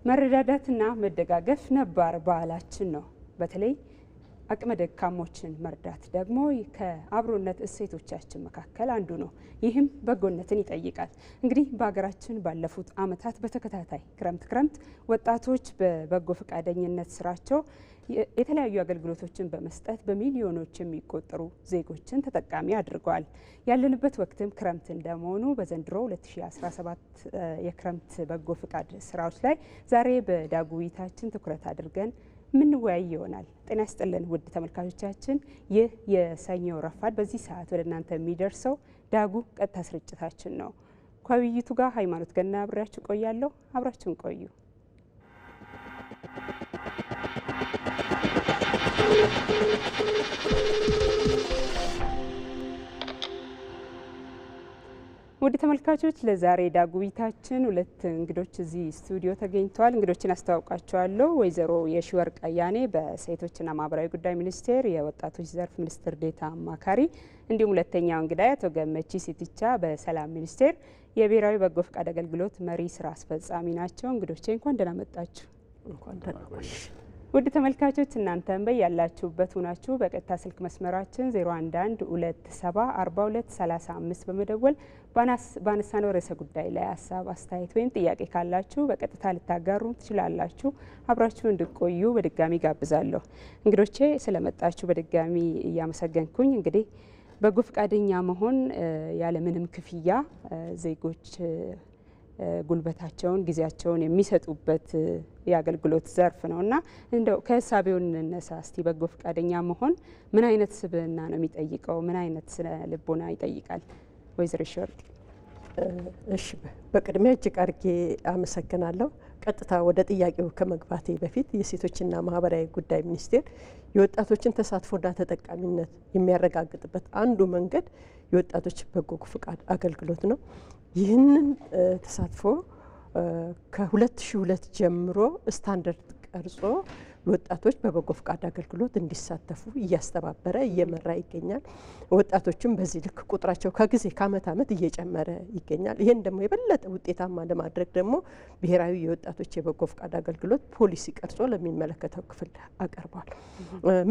መረዳዳትና መደጋገፍ ነባር ባህላችን ነው። በተለይ አቅመ ደካሞችን መርዳት ደግሞ ከአብሮነት እሴቶቻችን መካከል አንዱ ነው። ይህም በጎነትን ይጠይቃል። እንግዲህ በሀገራችን ባለፉት ዓመታት በተከታታይ ክረምት ወጣቶች በበጎ ፈቃደኝነት ስራቸው የተለያዩ አገልግሎቶችን በመስጠት በሚሊዮኖች የሚቆጠሩ ዜጎችን ተጠቃሚ አድርገዋል። ያለንበት ወቅትም ክረምት እንደመሆኑ በዘንድሮ 2017 የክረምት በጎ ፈቃድ ስራዎች ላይ ዛሬ በዳጉ ውይይታችን ትኩረት አድርገን ምንወያይ ይሆናል። ጤና ይስጥልን ውድ ተመልካቾቻችን፣ ይህ የሰኞ ረፋድ በዚህ ሰዓት ወደ እናንተ የሚደርሰው ዳጉ ቀጥታ ስርጭታችን ነው። ከውይይቱ ጋር ሃይማኖት ገና አብሬያችሁ ቆያለሁ። አብራችሁን ቆዩ። ውድ ተመልካቾች ለዛሬ ዳጉ ውይይታችን ሁለት እንግዶች እዚህ ስቱዲዮ ተገኝተዋል። እንግዶችን አስተዋውቃቸዋለሁ። ወይዘሮ የሺወርቅ አያኔ በሴቶችና ማህበራዊ ጉዳይ ሚኒስቴር የወጣቶች ዘርፍ ሚኒስትር ዴኤታ አማካሪ፣ እንዲሁም ሁለተኛው እንግዳ አቶ ገመቺስ ኢቲቻ በሰላም ሚኒስቴር የብሔራዊ በጎ ፈቃድ አገልግሎት መሪ ስራ አስፈጻሚ ናቸው። እንግዶቼ እንኳን ደህና መጣችሁ። እንኳን ደህና ቆይ። ውድ ተመልካቾች እናንተም በያላችሁበት ሆናችሁ በቀጥታ ስልክ መስመራችን 011274235 በመደወል ባነሳነው ርዕሰ ጉዳይ ላይ ሀሳብ፣ አስተያየት ወይም ጥያቄ ካላችሁ በቀጥታ ልታጋሩ ትችላላችሁ። አብራችሁ እንድቆዩ በድጋሚ ጋብዛለሁ። እንግዶቼ ስለመጣችሁ በድጋሚ እያመሰገንኩኝ እንግዲህ በጎ ፈቃደኛ መሆን ያለምንም ክፍያ ዜጎች ጉልበታቸውን ጊዜያቸውን የሚሰጡበት የአገልግሎት ዘርፍ ነው እና እንደው ከህሳቤው እንነሳ እስቲ። በጎ ፈቃደኛ መሆን ምን አይነት ስብዕና ነው የሚጠይቀው? ምን አይነት ስነ ልቦና ይጠይቃል? ወይዘሮ ሺወርቅ። እሺ፣ በቅድሚያ እጅግ አድርጌ አመሰግናለሁ። ቀጥታ ወደ ጥያቄው ከመግባቴ በፊት የሴቶችና ማህበራዊ ጉዳይ ሚኒስቴር የወጣቶችን ተሳትፎና ተጠቃሚነት የሚያረጋግጥበት አንዱ መንገድ የወጣቶች በጎ ፈቃድ አገልግሎት ነው። ይህንን ተሳትፎ ከ2002 ጀምሮ ስታንዳርድ ቀርጾ ወጣቶች በበጎ ፈቃድ አገልግሎት እንዲሳተፉ እያስተባበረ እየመራ ይገኛል። ወጣቶችም በዚህ ልክ ቁጥራቸው ከጊዜ ከአመት ዓመት እየጨመረ ይገኛል። ይህን ደግሞ የበለጠ ውጤታማ ለማድረግ ደግሞ ብሔራዊ የወጣቶች የበጎ ፈቃድ አገልግሎት ፖሊሲ ቀርጾ ለሚመለከተው ክፍል አቀርቧል።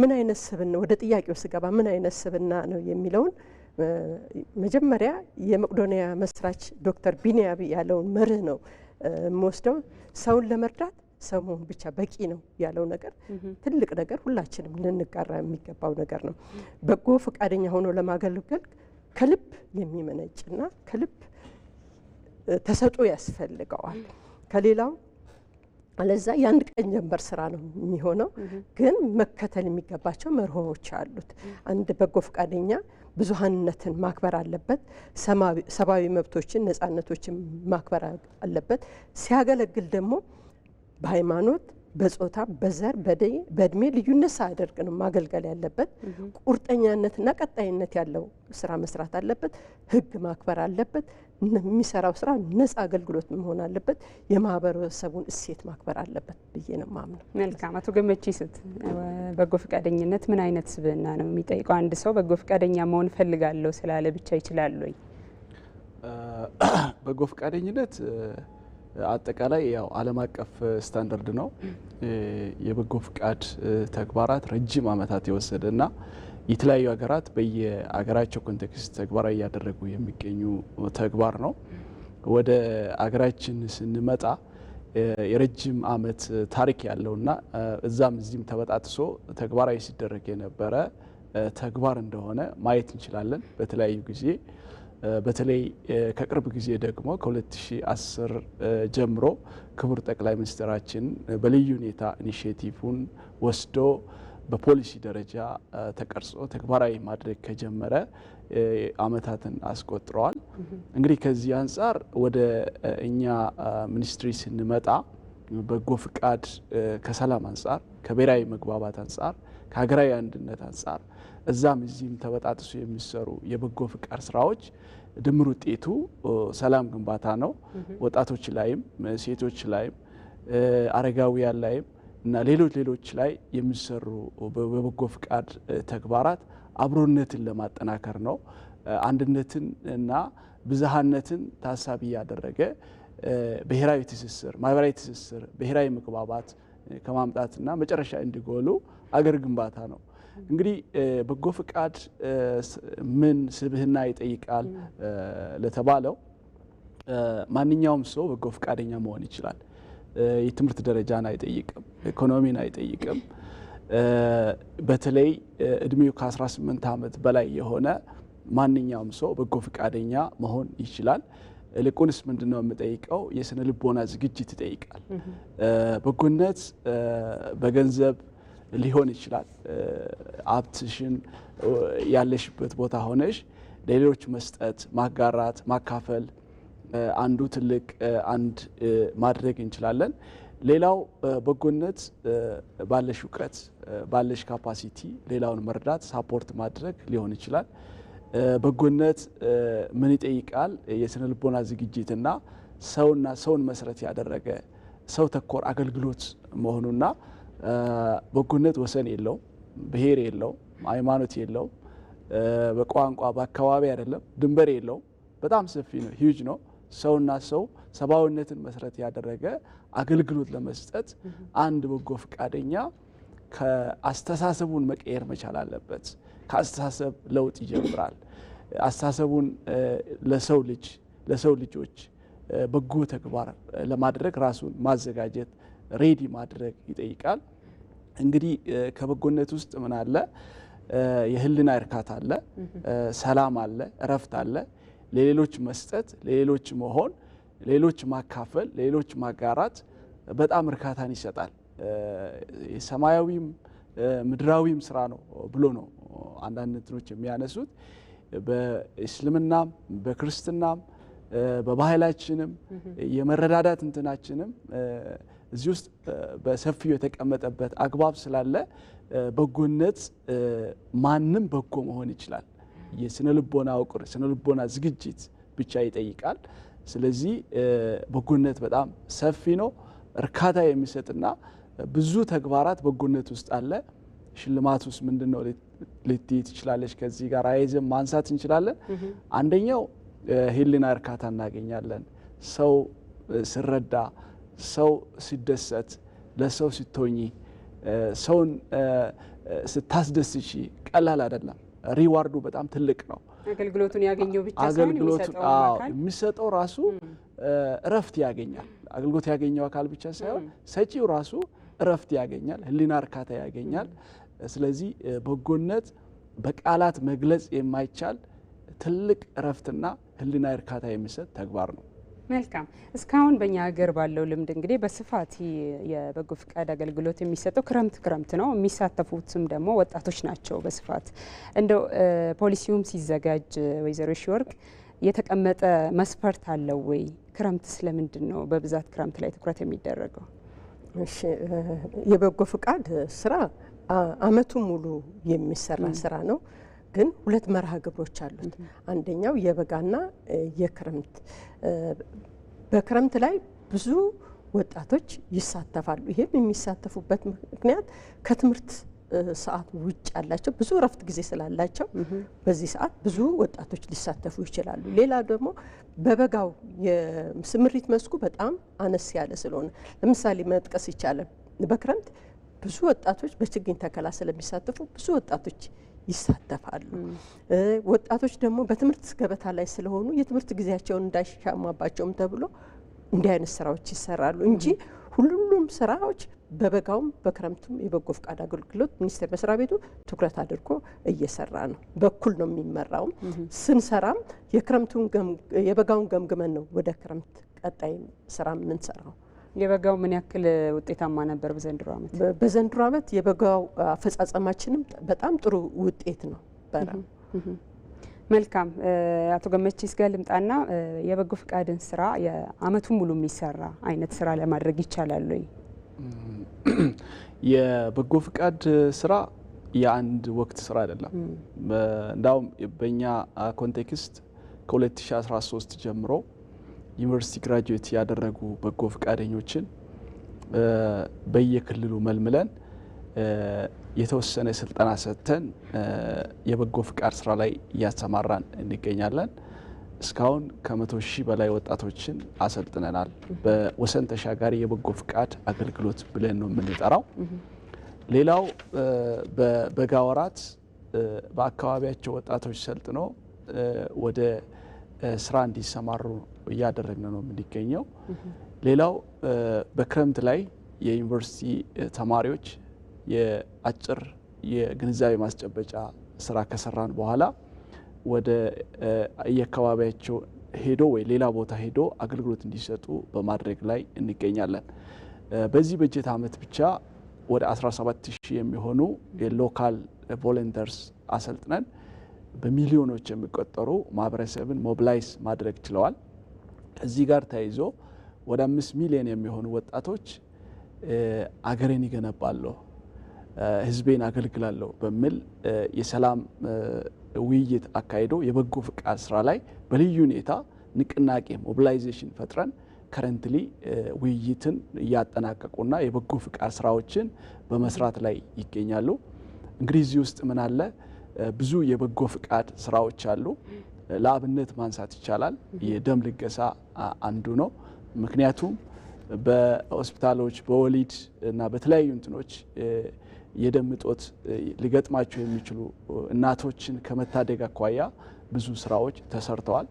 ምን አይነት ስብዕና፣ ወደ ጥያቄው ስገባ ምን አይነት ስብዕና ነው የሚለውን መጀመሪያ የመቄዶንያ መስራች ዶክተር ቢንያም ያለውን መርህ ነው የምወስደው። ሰውን ለመርዳት ሰው መሆን ብቻ በቂ ነው ያለው ነገር ትልቅ ነገር፣ ሁላችንም ልንጋራ የሚገባው ነገር ነው። በጎ ፈቃደኛ ሆኖ ለማገልገል ከልብ የሚመነጭና ከልብ ተሰጥኦ ያስፈልገዋል። ከሌላው አለዛ የአንድ ቀን ጀንበር ስራ ነው የሚሆነው። ግን መከተል የሚገባቸው መርሆዎች አሉት። አንድ በጎ ፈቃደኛ ብዙሃንነትን ማክበር አለበት። ሰብአዊ መብቶችን፣ ነጻነቶችን ማክበር አለበት። ሲያገለግል ደግሞ በሃይማኖት፣ በጾታ፣ በዘር፣ በእድሜ ልዩነት ሳያደርግ ነው ማገልገል ያለበት። ቁርጠኛነትና ቀጣይነት ያለው ስራ መስራት አለበት። ህግ ማክበር አለበት። የሚሰራው ስራ ነጻ አገልግሎት መሆን አለበት። የማህበረሰቡን እሴት ማክበር አለበት ብዬ ነው ማምነው። መልካም። አቶ ገመቺስ በጎ ፈቃደኝነት ምን አይነት ስብዕና ነው የሚጠይቀው? አንድ ሰው በጎ ፈቃደኛ መሆን ፈልጋለሁ ስላለ ብቻ ይችላል ወይ? በጎ ፈቃደኝነት አጠቃላይ ያው ዓለም አቀፍ ስታንዳርድ ነው። የበጎ ፈቃድ ተግባራት ረጅም ዓመታት የወሰደና የተለያዩ ሀገራት በየሀገራቸው ኮንቴክስት ተግባራዊ እያደረጉ የሚገኙ ተግባር ነው። ወደ አገራችን ስንመጣ የረጅም ዓመት ታሪክ ያለውና እዛም እዚህም ተበጣጥሶ ተግባራዊ ሲደረግ የነበረ ተግባር እንደሆነ ማየት እንችላለን። በተለያዩ ጊዜ በተለይ ከቅርብ ጊዜ ደግሞ ከ2010 ጀምሮ ክቡር ጠቅላይ ሚኒስትራችን በልዩ ሁኔታ ኢኒሼቲቭን ወስዶ በፖሊሲ ደረጃ ተቀርጾ ተግባራዊ ማድረግ ከጀመረ ዓመታትን አስቆጥረዋል። እንግዲህ ከዚህ አንጻር ወደ እኛ ሚኒስትሪ ስንመጣ በጎ ፈቃድ ከሰላም አንጻር፣ ከብሔራዊ መግባባት አንጻር፣ ከሀገራዊ አንድነት አንጻር እዛም እዚህም ተበጣጥሶ የሚሰሩ የበጎ ፈቃድ ስራዎች ድምር ውጤቱ ሰላም ግንባታ ነው። ወጣቶች ላይም፣ ሴቶች ላይም፣ አረጋውያን ላይም እና ሌሎች ላይ የሚሰሩ በበጎ ፍቃድ ተግባራት አብሮነትን ለማጠናከር ነው። አንድነትን እና ብዝሃነትን ታሳቢ ያደረገ ብሔራዊ ትስስር፣ ማህበራዊ ትስስር፣ ብሔራዊ መግባባት ከማምጣትና መጨረሻ እንዲጎሉ አገር ግንባታ ነው። እንግዲህ በጎ ፍቃድ ምን ስብህና ይጠይቃል ለተባለው ማንኛውም ሰው በጎ ፍቃደኛ መሆን ይችላል። የትምህርት ደረጃን አይጠይቅም፣ ኢኮኖሚን አይጠይቅም። በተለይ እድሜው ከ18 ዓመት በላይ የሆነ ማንኛውም ሰው በጎ ፍቃደኛ መሆን ይችላል። ይልቁንስ ምንድነው የምጠይቀው? የስነ ልቦና ዝግጅት ይጠይቃል። በጎነት በገንዘብ ሊሆን ይችላል። ሀብትሽን ያለሽበት ቦታ ሆነሽ ለሌሎች መስጠት፣ ማጋራት፣ ማካፈል አንዱ ትልቅ አንድ ማድረግ እንችላለን። ሌላው በጎነት ባለሽ እውቀት ባለሽ ካፓሲቲ ሌላውን መርዳት ሳፖርት ማድረግ ሊሆን ይችላል። በጎነት ምን ይጠይቃል? የስነ ልቦና ዝግጅትና ሰውን መሰረት ያደረገ ሰው ተኮር አገልግሎት መሆኑና በጎነት ወሰን የለውም፣ ብሔር የለውም፣ ሃይማኖት የለውም፣ በቋንቋ በአካባቢ አይደለም፣ ድንበር የለውም። በጣም ሰፊ ነው፣ ሂውጅ ነው። ሰውና ሰው ሰብአዊነትን መሰረት ያደረገ አገልግሎት ለመስጠት አንድ በጎ ፍቃደኛ ከአስተሳሰቡን መቀየር መቻል አለበት። ከአስተሳሰብ ለውጥ ይጀምራል። አስተሳሰቡን ለሰው ልጆች በጎ ተግባር ለማድረግ ራሱን ማዘጋጀት ሬዲ ማድረግ ይጠይቃል። እንግዲህ ከበጎነት ውስጥ ምን አለ? የህልና እርካታ አለ፣ ሰላም አለ፣ እረፍት አለ። ለሌሎች መስጠት፣ ለሌሎች መሆን፣ ለሌሎች ማካፈል፣ ለሌሎች ማጋራት በጣም እርካታን ይሰጣል። ሰማያዊም ምድራዊም ስራ ነው ብሎ ነው አንዳንድ እንትኖች የሚያነሱት። በእስልምናም በክርስትናም በባህላችንም የመረዳዳት እንትናችንም እዚህ ውስጥ በሰፊው የተቀመጠበት አግባብ ስላለ በጎነት ማንም በጎ መሆን ይችላል። የስነ ልቦና ውቅር ስነ ልቦና ዝግጅት ብቻ ይጠይቃል። ስለዚህ በጎነት በጣም ሰፊ ነው፣ እርካታ የሚሰጥና ብዙ ተግባራት በጎነት ውስጥ አለ። ሽልማት ውስጥ ምንድነው ልትይ ትችላለች? ከዚህ ጋር አያይዘን ማንሳት እንችላለን። አንደኛው ህሊና እርካታ እናገኛለን። ሰው ሲረዳ፣ ሰው ሲደሰት፣ ለሰው ስትሆኚ፣ ሰውን ስታስደስቺ ቀላል አይደለም። ሪዋርዱ በጣም ትልቅ ነው። አገልግሎቱን ያገኘው ብቻ ሳይሆን የሚሰጠው ራሱ እረፍት ያገኛል። አገልግሎት ያገኘው አካል ብቻ ሳይሆን ሰጪው ራሱ እረፍት ያገኛል፣ ህሊና እርካታ ያገኛል። ስለዚህ በጎነት በቃላት መግለጽ የማይቻል ትልቅ እረፍትና ህሊና እርካታ የሚሰጥ ተግባር ነው። መልካም። እስካሁን በእኛ ሀገር ባለው ልምድ እንግዲህ በስፋት የበጎ ፍቃድ አገልግሎት የሚሰጠው ክረምት ነው። የሚሳተፉትም ደግሞ ወጣቶች ናቸው በስፋት። እንደው ፖሊሲውም ሲዘጋጅ ወይዘሮ ሺወርቅ የተቀመጠ መስፈርት አለው ወይ? ክረምት ስለምንድን ነው በብዛት ክረምት ላይ ትኩረት የሚደረገው? እሺ፣ የበጎ ፍቃድ ስራ አመቱ ሙሉ የሚሰራ ስራ ነው። ግን ሁለት መርሃ ግብሮች አሉት። አንደኛው የበጋና የክረምት። በክረምት ላይ ብዙ ወጣቶች ይሳተፋሉ። ይሄም የሚሳተፉበት ምክንያት ከትምህርት ሰዓት ውጭ ያላቸው ብዙ እረፍት ጊዜ ስላላቸው በዚህ ሰዓት ብዙ ወጣቶች ሊሳተፉ ይችላሉ። ሌላ ደግሞ በበጋው የስምሪት መስኩ በጣም አነስ ያለ ስለሆነ ለምሳሌ መጥቀስ ይቻላል። በክረምት ብዙ ወጣቶች በችግኝ ተከላ ስለሚሳተፉ ብዙ ወጣቶች ይሳተፋሉ። ወጣቶች ደግሞ በትምህርት ገበታ ላይ ስለሆኑ የትምህርት ጊዜያቸውን እንዳይሻማባቸውም ተብሎ እንዲህ አይነት ስራዎች ይሰራሉ እንጂ ሁሉም ስራዎች በበጋውም በክረምቱም የበጎ ፍቃድ አገልግሎት ሚኒስቴር መስሪያ ቤቱ ትኩረት አድርጎ እየሰራ ነው። በኩል ነው የሚመራውም። ስንሰራም የበጋውን ገምግመን ነው ወደ ክረምት ቀጣይ ስራ የምንሰራው። የበጋው ምን ያክል ውጤታማ ነበር በዘንድሮ ዓመት? በዘንድሮ ዓመት የበጋው አፈጻጸማችንም በጣም ጥሩ ውጤት ነው። መልካም። አቶ ገመቺስ ጋር ልምጣና የበጎ ፍቃድን ስራ የአመቱን ሙሉ የሚሰራ አይነት ስራ ለማድረግ ይቻላል ወይ? የበጎ ፍቃድ ስራ የአንድ ወቅት ስራ አይደለም። እንዳውም በእኛ ኮንቴክስት ከ2013 ጀምሮ ዩኒቨርሲቲ ግራጁዌት ያደረጉ በጎ ፍቃደኞችን በየክልሉ መልምለን የተወሰነ ስልጠና ሰጥተን የበጎ ፍቃድ ስራ ላይ እያሰማራን እንገኛለን። እስካሁን ከ100 ሺህ በላይ ወጣቶችን አሰልጥነናል። በወሰን ተሻጋሪ የበጎ ፍቃድ አገልግሎት ብለን ነው የምንጠራው። ሌላው በበጋ ወራት በአካባቢያቸው ወጣቶች ሰልጥኖ ወደ ስራ እንዲሰማሩ እያደረግን ነው የምንገኘው። ሌላው በክረምት ላይ የዩኒቨርሲቲ ተማሪዎች የአጭር የግንዛቤ ማስጨበጫ ስራ ከሰራን በኋላ ወደ የአካባቢያቸው ሄዶ ወይ ሌላ ቦታ ሄዶ አገልግሎት እንዲሰጡ በማድረግ ላይ እንገኛለን። በዚህ በጀት ዓመት ብቻ ወደ 17000 የሚሆኑ የሎካል ቮለንተርስ አሰልጥነን በሚሊዮኖች የሚቆጠሩ ማህበረሰብን ሞቢላይዝ ማድረግ ችለዋል። ከዚህ ጋር ተያይዞ ወደ 5 ሚሊዮን የሚሆኑ ወጣቶች አገሬን ይገነባለሁ፣ ህዝቤን አገልግላለሁ በሚል የሰላም ውይይት አካሂዶ የበጎ ፍቃድ ስራ ላይ በልዩ ሁኔታ ንቅናቄ ሞቢላይዜሽን ፈጥረን ከረንትሊ ውይይትን እያጠናቀቁና የበጎ ፍቃድ ስራዎችን በመስራት ላይ ይገኛሉ። እንግዲህ እዚህ ውስጥ ምን አለ? ብዙ የበጎ ፍቃድ ስራዎች አሉ። ለአብነት ማንሳት ይቻላል። የደም ልገሳ አንዱ ነው። ምክንያቱም በሆስፒታሎች በወሊድ እና በተለያዩ እንትኖች የደም እጦት ሊገጥማቸው የሚችሉ እናቶችን ከመታደግ አኳያ ብዙ ስራዎች ተሰርተዋል።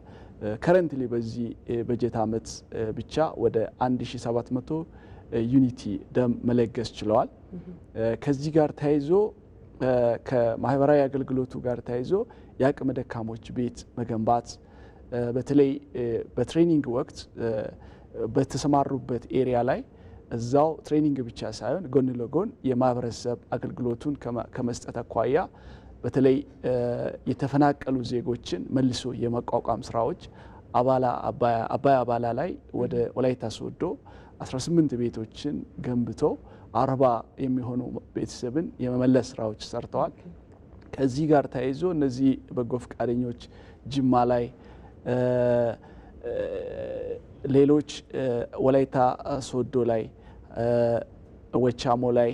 ከረንትሊ በዚህ በጀት ዓመት ብቻ ወደ 1700 ዩኒቲ ደም መለገስ ችለዋል። ከዚህ ጋር ተያይዞ ከማህበራዊ አገልግሎቱ ጋር ተያይዞ የአቅመ ደካሞች ቤት መገንባት በተለይ በትሬኒንግ ወቅት በተሰማሩበት ኤሪያ ላይ እዛው ትሬኒንግ ብቻ ሳይሆን ጎን ለጎን የማህበረሰብ አገልግሎቱን ከመስጠት አኳያ በተለይ የተፈናቀሉ ዜጎችን መልሶ የመቋቋም ስራዎች አባይ አባላ ላይ ወደ ወላይታ ሶዶ 18 ቤቶችን ገንብቶ 40 የሚሆኑ ቤተሰብን የመመለስ ስራዎች ሰርተዋል። ከዚህ ጋር ተያይዞ እነዚህ በጎ ፈቃደኞች ጅማ ላይ ሌሎች ወላይታ ሶዶ ላይ ወቻሞ ላይ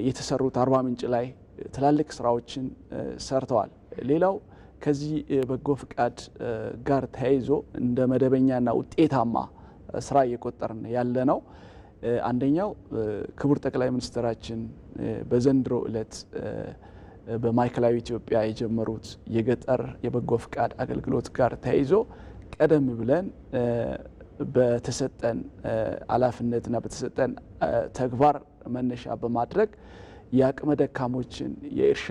የተሰሩት አርባ ምንጭ ላይ ትላልቅ ስራዎችን ሰርተዋል። ሌላው ከዚህ በጎ ፍቃድ ጋር ተያይዞ እንደ መደበኛና ውጤታማ ስራ እየቆጠርን ያለ ነው። አንደኛው ክቡር ጠቅላይ ሚኒስትራችን በዘንድሮ ዕለት በማዕከላዊ ኢትዮጵያ የጀመሩት የገጠር የበጎ ፍቃድ አገልግሎት ጋር ተያይዞ ቀደም ብለን በተሰጠን ኃላፊነትና በተሰጠን ተግባር መነሻ በማድረግ የአቅመ ደካሞችን የእርሻ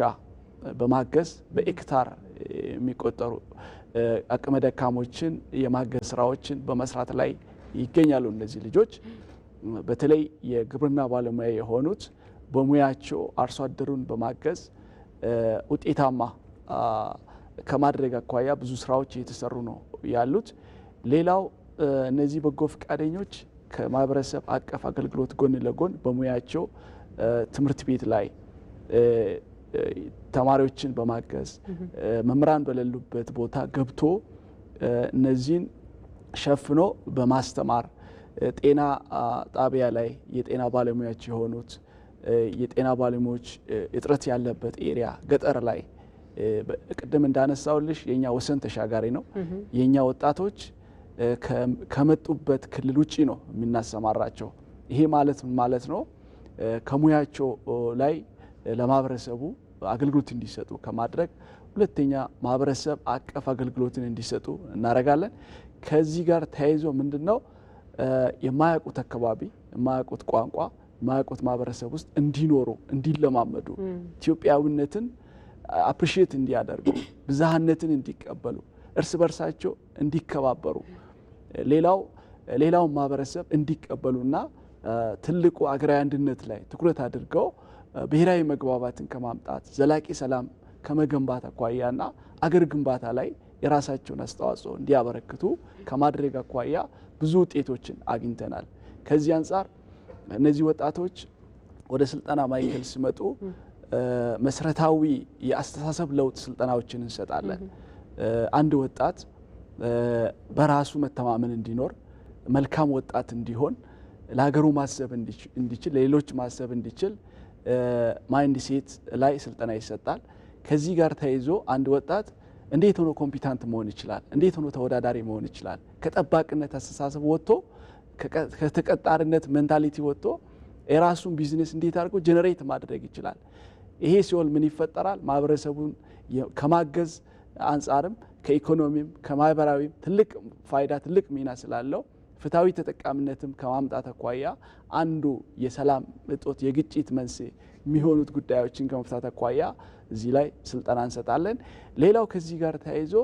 በማገዝ በኤክታር የሚቆጠሩ አቅመ ደካሞችን የማገዝ ስራዎችን በመስራት ላይ ይገኛሉ። እነዚህ ልጆች በተለይ የግብርና ባለሙያ የሆኑት በሙያቸው አርሶ አደሩን በማገዝ ውጤታማ ከማድረግ አኳያ ብዙ ስራዎች እየተሰሩ ነው ያሉት። ሌላው እነዚህ በጎ ፈቃደኞች ከማህበረሰብ አቀፍ አገልግሎት ጎን ለጎን በሙያቸው ትምህርት ቤት ላይ ተማሪዎችን በማገዝ መምህራን በሌሉበት ቦታ ገብቶ እነዚህን ሸፍኖ በማስተማር ጤና ጣቢያ ላይ የጤና ባለሙያዎች የሆኑት የጤና ባለሙያዎች እጥረት ያለበት ኤሪያ ገጠር ላይ ቅድም እንዳነሳውልሽ የኛ ወሰን ተሻጋሪ ነው። የኛ ወጣቶች ከመጡበት ክልል ውጪ ነው የምናሰማራቸው። ይሄ ማለት ምን ማለት ነው? ከሙያቸው ላይ ለማህበረሰቡ አገልግሎት እንዲሰጡ ከማድረግ ሁለተኛ ማህበረሰብ አቀፍ አገልግሎትን እንዲሰጡ እናደርጋለን። ከዚህ ጋር ተያይዞ ምንድነው የማያውቁት አካባቢ የማያውቁት ቋንቋ የማያውቁት ማህበረሰብ ውስጥ እንዲኖሩ እንዲለማመዱ ኢትዮጵያዊነትን አፕሪሺየት እንዲያደርጉ ብዝሃነትን እንዲቀበሉ እርስ በርሳቸው እንዲከባበሩ ሌላውን ማህበረሰብ እንዲቀበሉና ትልቁ አገራዊ አንድነት ላይ ትኩረት አድርገው ብሔራዊ መግባባትን ከማምጣት ዘላቂ ሰላም ከመገንባት አኳያና አገር ግንባታ ላይ የራሳቸውን አስተዋጽኦ እንዲያበረክቱ ከማድረግ አኳያ ብዙ ውጤቶችን አግኝተናል። ከዚህ አንጻር እነዚህ ወጣቶች ወደ ስልጠና ማዕከል ሲመጡ መሰረታዊ የአስተሳሰብ ለውጥ ስልጠናዎችን እንሰጣለን። አንድ ወጣት በራሱ መተማመን እንዲኖር መልካም ወጣት እንዲሆን ለሀገሩ ማሰብ እንዲችል ለሌሎች ማሰብ እንዲችል ማይንድ ሴት ላይ ስልጠና ይሰጣል። ከዚህ ጋር ተያይዞ አንድ ወጣት እንዴት ሆኖ ኮምፒታንት መሆን ይችላል? እንዴት ሆኖ ተወዳዳሪ መሆን ይችላል? ከጠባቂነት አስተሳሰብ ወጥቶ ከተቀጣሪነት ሜንታሊቲ ወጥቶ የራሱን ቢዝነስ እንዴት አድርጎ ጀነሬት ማድረግ ይችላል? ይሄ ሲሆን ምን ይፈጠራል? ማህበረሰቡን ከማገዝ አንጻርም ከኢኮኖሚም ከማህበራዊም ትልቅ ፋይዳ ትልቅ ሚና ስላለው ፍትሃዊ ተጠቃሚነትም ከማምጣት አኳያ አንዱ የሰላም እጦት የግጭት መንስኤ የሚሆኑት ጉዳዮችን ከመፍታት አኳያ እዚህ ላይ ስልጠና እንሰጣለን። ሌላው ከዚህ ጋር ተያይዞ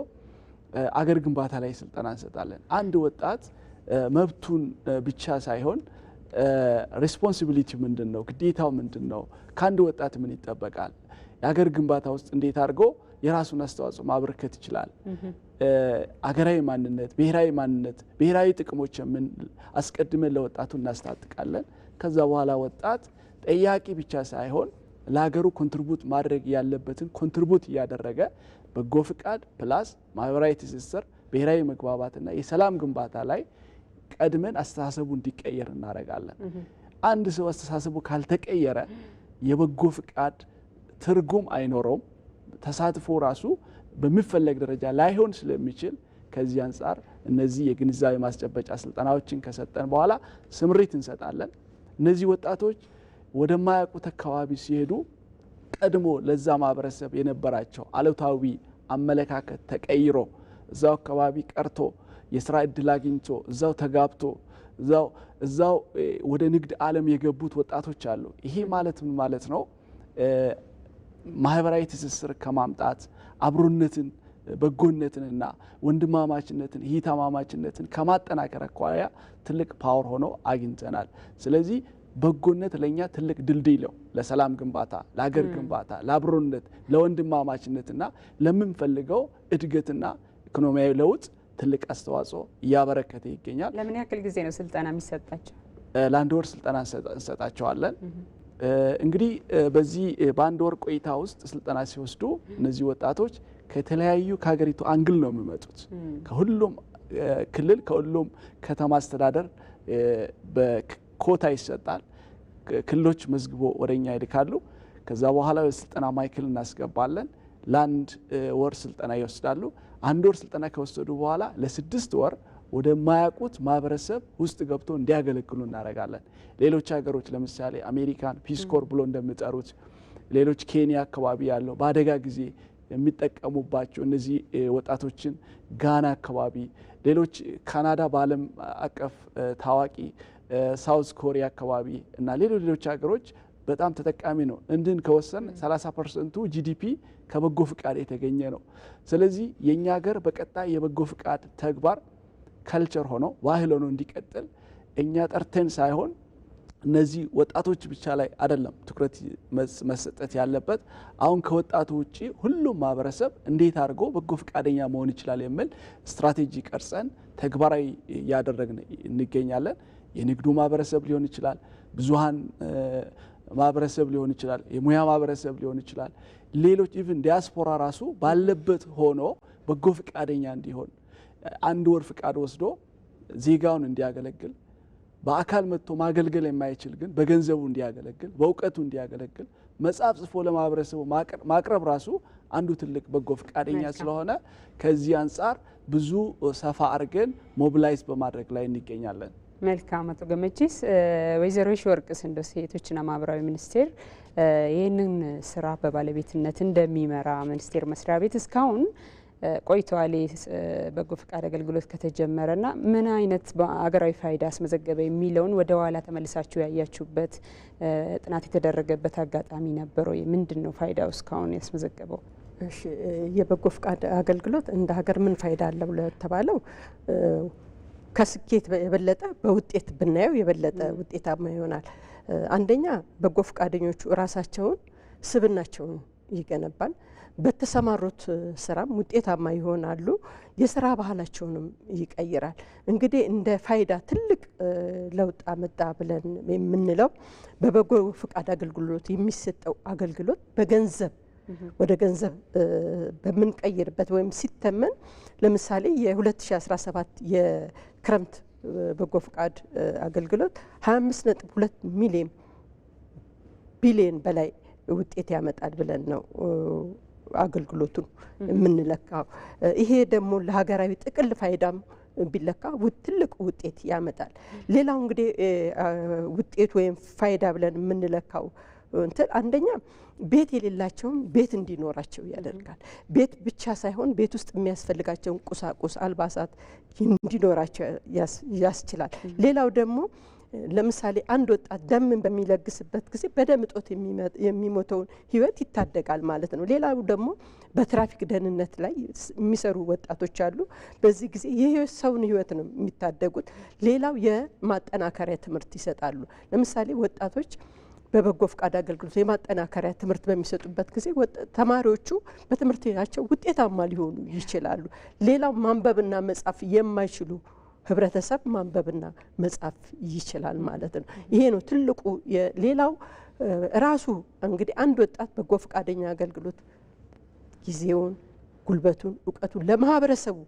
አገር ግንባታ ላይ ስልጠና እንሰጣለን። አንድ ወጣት መብቱን ብቻ ሳይሆን ሬስፖንሲቢሊቲው ምንድን ነው፣ ግዴታው ምንድን ነው፣ ከአንድ ወጣት ምን ይጠበቃል፣ የአገር ግንባታ ውስጥ እንዴት አድርጎ የራሱን አስተዋጽኦ ማበርከት ይችላል፣ አገራዊ ማንነት፣ ብሔራዊ ማንነት፣ ብሔራዊ ጥቅሞች ምን አስቀድመን ለወጣቱ እናስታጥቃለን። ከዛ በኋላ ወጣት ጠያቂ ብቻ ሳይሆን ለሀገሩ ኮንትሪቡት ማድረግ ያለበትን ኮንትሪቡት እያደረገ በጎ ፍቃድ ፕላስ ማህበራዊ ትስስር፣ ብሔራዊ መግባባትና የሰላም ግንባታ ላይ ቀድመን አስተሳሰቡ እንዲቀየር እናደርጋለን። አንድ ሰው አስተሳሰቡ ካልተቀየረ የበጎ ፍቃድ ትርጉም አይኖረውም። ተሳትፎ ራሱ በሚፈለግ ደረጃ ላይሆን ስለሚችል ከዚህ አንጻር እነዚህ የግንዛቤ ማስጨበጫ ስልጠናዎችን ከሰጠን በኋላ ስምሪት እንሰጣለን። እነዚህ ወጣቶች ወደማያውቁት አካባቢ ሲሄዱ ቀድሞ ለዛ ማህበረሰብ የነበራቸው አሉታዊ አመለካከት ተቀይሮ እዛው አካባቢ ቀርቶ የስራ እድል አግኝቶ እዛው ተጋብቶ እዛው ወደ ንግድ ዓለም የገቡት ወጣቶች አሉ። ይሄ ማለት ምን ማለት ነው? ማህበራዊ ትስስር ከማምጣት አብሮነትን፣ በጎነትንና ወንድማማችነትን፣ እህትማማችነትን ከማጠናከር አኳያ ትልቅ ፓወር ሆኖ አግኝተናል። ስለዚህ በጎነት ለኛ ትልቅ ድልድይ ነው ለሰላም ግንባታ፣ ለሀገር ግንባታ፣ ለአብሮነት፣ ለወንድማማችነትና ለምንፈልገው እድገትና ኢኮኖሚያዊ ለውጥ ትልቅ አስተዋጽኦ እያበረከተ ይገኛል። ለምን ያክል ጊዜ ነው ስልጠና የሚሰጣቸው? ለአንድ ወር ስልጠና እንሰጣቸዋለን። እንግዲህ በዚህ በአንድ ወር ቆይታ ውስጥ ስልጠና ሲወስዱ እነዚህ ወጣቶች ከተለያዩ ከሀገሪቱ አንግል ነው የሚመጡት። ከሁሉም ክልል ከሁሉም ከተማ አስተዳደር በኮታ ይሰጣል። ክልሎች መዝግቦ ወደኛ ይልካሉ። ከዛ በኋላ ስልጠና ማዕከል እናስገባለን። ለአንድ ወር ስልጠና ይወስዳሉ። አንድ ወር ስልጠና ከወሰዱ በኋላ ለ6 ወር ወደማያውቁት ማህበረሰብ ውስጥ ገብቶ እንዲያገለግሉ እናደርጋለን። ሌሎች ሀገሮች ለምሳሌ አሜሪካን ፒስኮር ብሎ እንደሚጠሩት፣ ሌሎች ኬንያ አካባቢ ያለው በአደጋ ጊዜ የሚጠቀሙባቸው እነዚህ ወጣቶችን ጋና አካባቢ፣ ሌሎች ካናዳ በዓለም አቀፍ ታዋቂ ሳውዝ ኮሪያ አካባቢ እና ሌሎች ሀገሮች በጣም ተጠቃሚ ነው። እንድን ከወሰን 30% ጂዲፒ ከበጎ ፍቃድ የተገኘ ነው። ስለዚህ የኛ ሀገር በቀጣይ የበጎ ፍቃድ ተግባር ካልቸር ሆኖ ባህል ሆኖ እንዲቀጥል እኛ ጠርተን ሳይሆን እነዚህ ወጣቶች ብቻ ላይ አይደለም ትኩረት መሰጠት ያለበት። አሁን ከወጣቱ ውጪ ሁሉም ማህበረሰብ እንዴት አድርጎ በጎ ፍቃደኛ መሆን ይችላል የሚል ስትራቴጂ ቀርጸን ተግባራዊ እያደረግን እንገኛለን። የንግዱ ማህበረሰብ ሊሆን ይችላል፣ ብዙሃን ማህበረሰብ ሊሆን ይችላል፣ የሙያ ማህበረሰብ ሊሆን ይችላል፣ ሌሎች ኢቭን ዲያስፖራ ራሱ ባለበት ሆኖ በጎ ፍቃደኛ እንዲሆን አንድ ወር ፍቃድ ወስዶ ዜጋውን እንዲያገለግል፣ በአካል መጥቶ ማገልገል የማይችል ግን በገንዘቡ እንዲያገለግል፣ በእውቀቱ እንዲያገለግል፣ መጽሐፍ ጽፎ ለማህበረሰቡ ማቅረብ ራሱ አንዱ ትልቅ በጎ ፍቃደኛ ስለሆነ ከዚህ አንጻር ብዙ ሰፋ አድርገን ሞቢላይዝ በማድረግ ላይ እንገኛለን። መልካም። አቶ ገመቺስ፣ ወይዘሮ የሺወርቅ ስንዶስ ሴቶችና ማህበራዊ ሚኒስቴር ይህንን ስራ በባለቤትነት እንደሚመራ ሚኒስቴር መስሪያ ቤት እስካሁን ቆይተዋል። በጎ ፍቃድ አገልግሎት ከተጀመረና ምን አይነት ሀገራዊ ፋይዳ አስመዘገበ የሚለውን ወደ ኋላ ተመልሳችሁ ያያችሁበት ጥናት የተደረገበት አጋጣሚ ነበረ? ምንድን ነው ፋይዳው እስካሁን ያስመዘገበው? እሺ፣ የበጎ ፍቃድ አገልግሎት እንደ ሀገር ምን ፋይዳ አለው ለተባለው ከስኬት የበለጠ በውጤት ብናየው የበለጠ ውጤታማ ይሆናል። አንደኛ በጎ ፍቃደኞቹ ራሳቸውን ስብናቸውን ይገነባል። በተሰማሩት ስራም ውጤታማ ይሆናሉ። የስራ ባህላቸውንም ይቀይራል። እንግዲህ እንደ ፋይዳ ትልቅ ለውጥ አመጣ ብለን የምንለው በበጎ ፍቃድ አገልግሎት የሚሰጠው አገልግሎት በገንዘብ ወደ ገንዘብ በምንቀይርበት ወይም ሲተመን ለምሳሌ የ2017 የክረምት በጎ ፍቃድ አገልግሎት 25.2 ቢሊዮን በላይ ውጤት ያመጣል ብለን ነው አገልግሎቱን የምንለካው። ይሄ ደግሞ ለሀገራዊ ጥቅል ፋይዳም ቢለካ ትልቅ ውጤት ያመጣል። ሌላው እንግዲህ ውጤት ወይም ፋይዳ ብለን የምንለካው አንደኛ ቤት የሌላቸውን ቤት እንዲኖራቸው ያደርጋል። ቤት ብቻ ሳይሆን ቤት ውስጥ የሚያስፈልጋቸውን ቁሳቁስ፣ አልባሳት እንዲኖራቸው ያስችላል። ሌላው ደግሞ ለምሳሌ አንድ ወጣት ደምን በሚለግስበት ጊዜ በደም እጦት የሚሞተውን ሕይወት ይታደጋል ማለት ነው። ሌላው ደግሞ በትራፊክ ደህንነት ላይ የሚሰሩ ወጣቶች አሉ። በዚህ ጊዜ ሰውን ሕይወት ነው የሚታደጉት። ሌላው የማጠናከሪያ ትምህርት ይሰጣሉ። ለምሳሌ ወጣቶች በበጎ ፍቃድ አገልግሎት የማጠናከሪያ ትምህርት በሚሰጡበት ጊዜ ተማሪዎቹ በትምህርታቸው ውጤታማ ሊሆኑ ይችላሉ። ሌላው ማንበብና መጻፍ የማይችሉ ህብረተሰብ ማንበብና መጻፍ ይችላል ማለት ነው። ይሄ ነው ትልቁ። ሌላው ራሱ እንግዲህ አንድ ወጣት በጎ ፈቃደኛ አገልግሎት ጊዜውን፣ ጉልበቱን፣ እውቀቱን ለማህበረሰቡ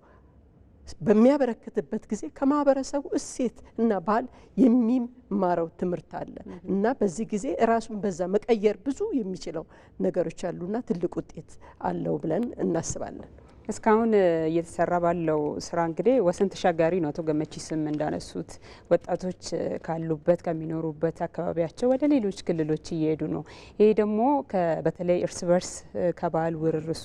በሚያበረክትበት ጊዜ ከማህበረሰቡ እሴት እና ባህል የሚማረው ትምህርት አለ እና በዚህ ጊዜ ራሱን በዛ መቀየር ብዙ የሚችለው ነገሮች አሉና ትልቅ ውጤት አለው ብለን እናስባለን። እስካሁን እየተሰራ ባለው ስራ እንግዲህ ወሰን ተሻጋሪ ነው። አቶ ገመቺስም እንዳነሱት ወጣቶች ካሉበት ከሚኖሩበት አካባቢያቸው ወደ ሌሎች ክልሎች እየሄዱ ነው። ይሄ ደግሞ በተለይ እርስ በርስ ከባህል ውርርሱ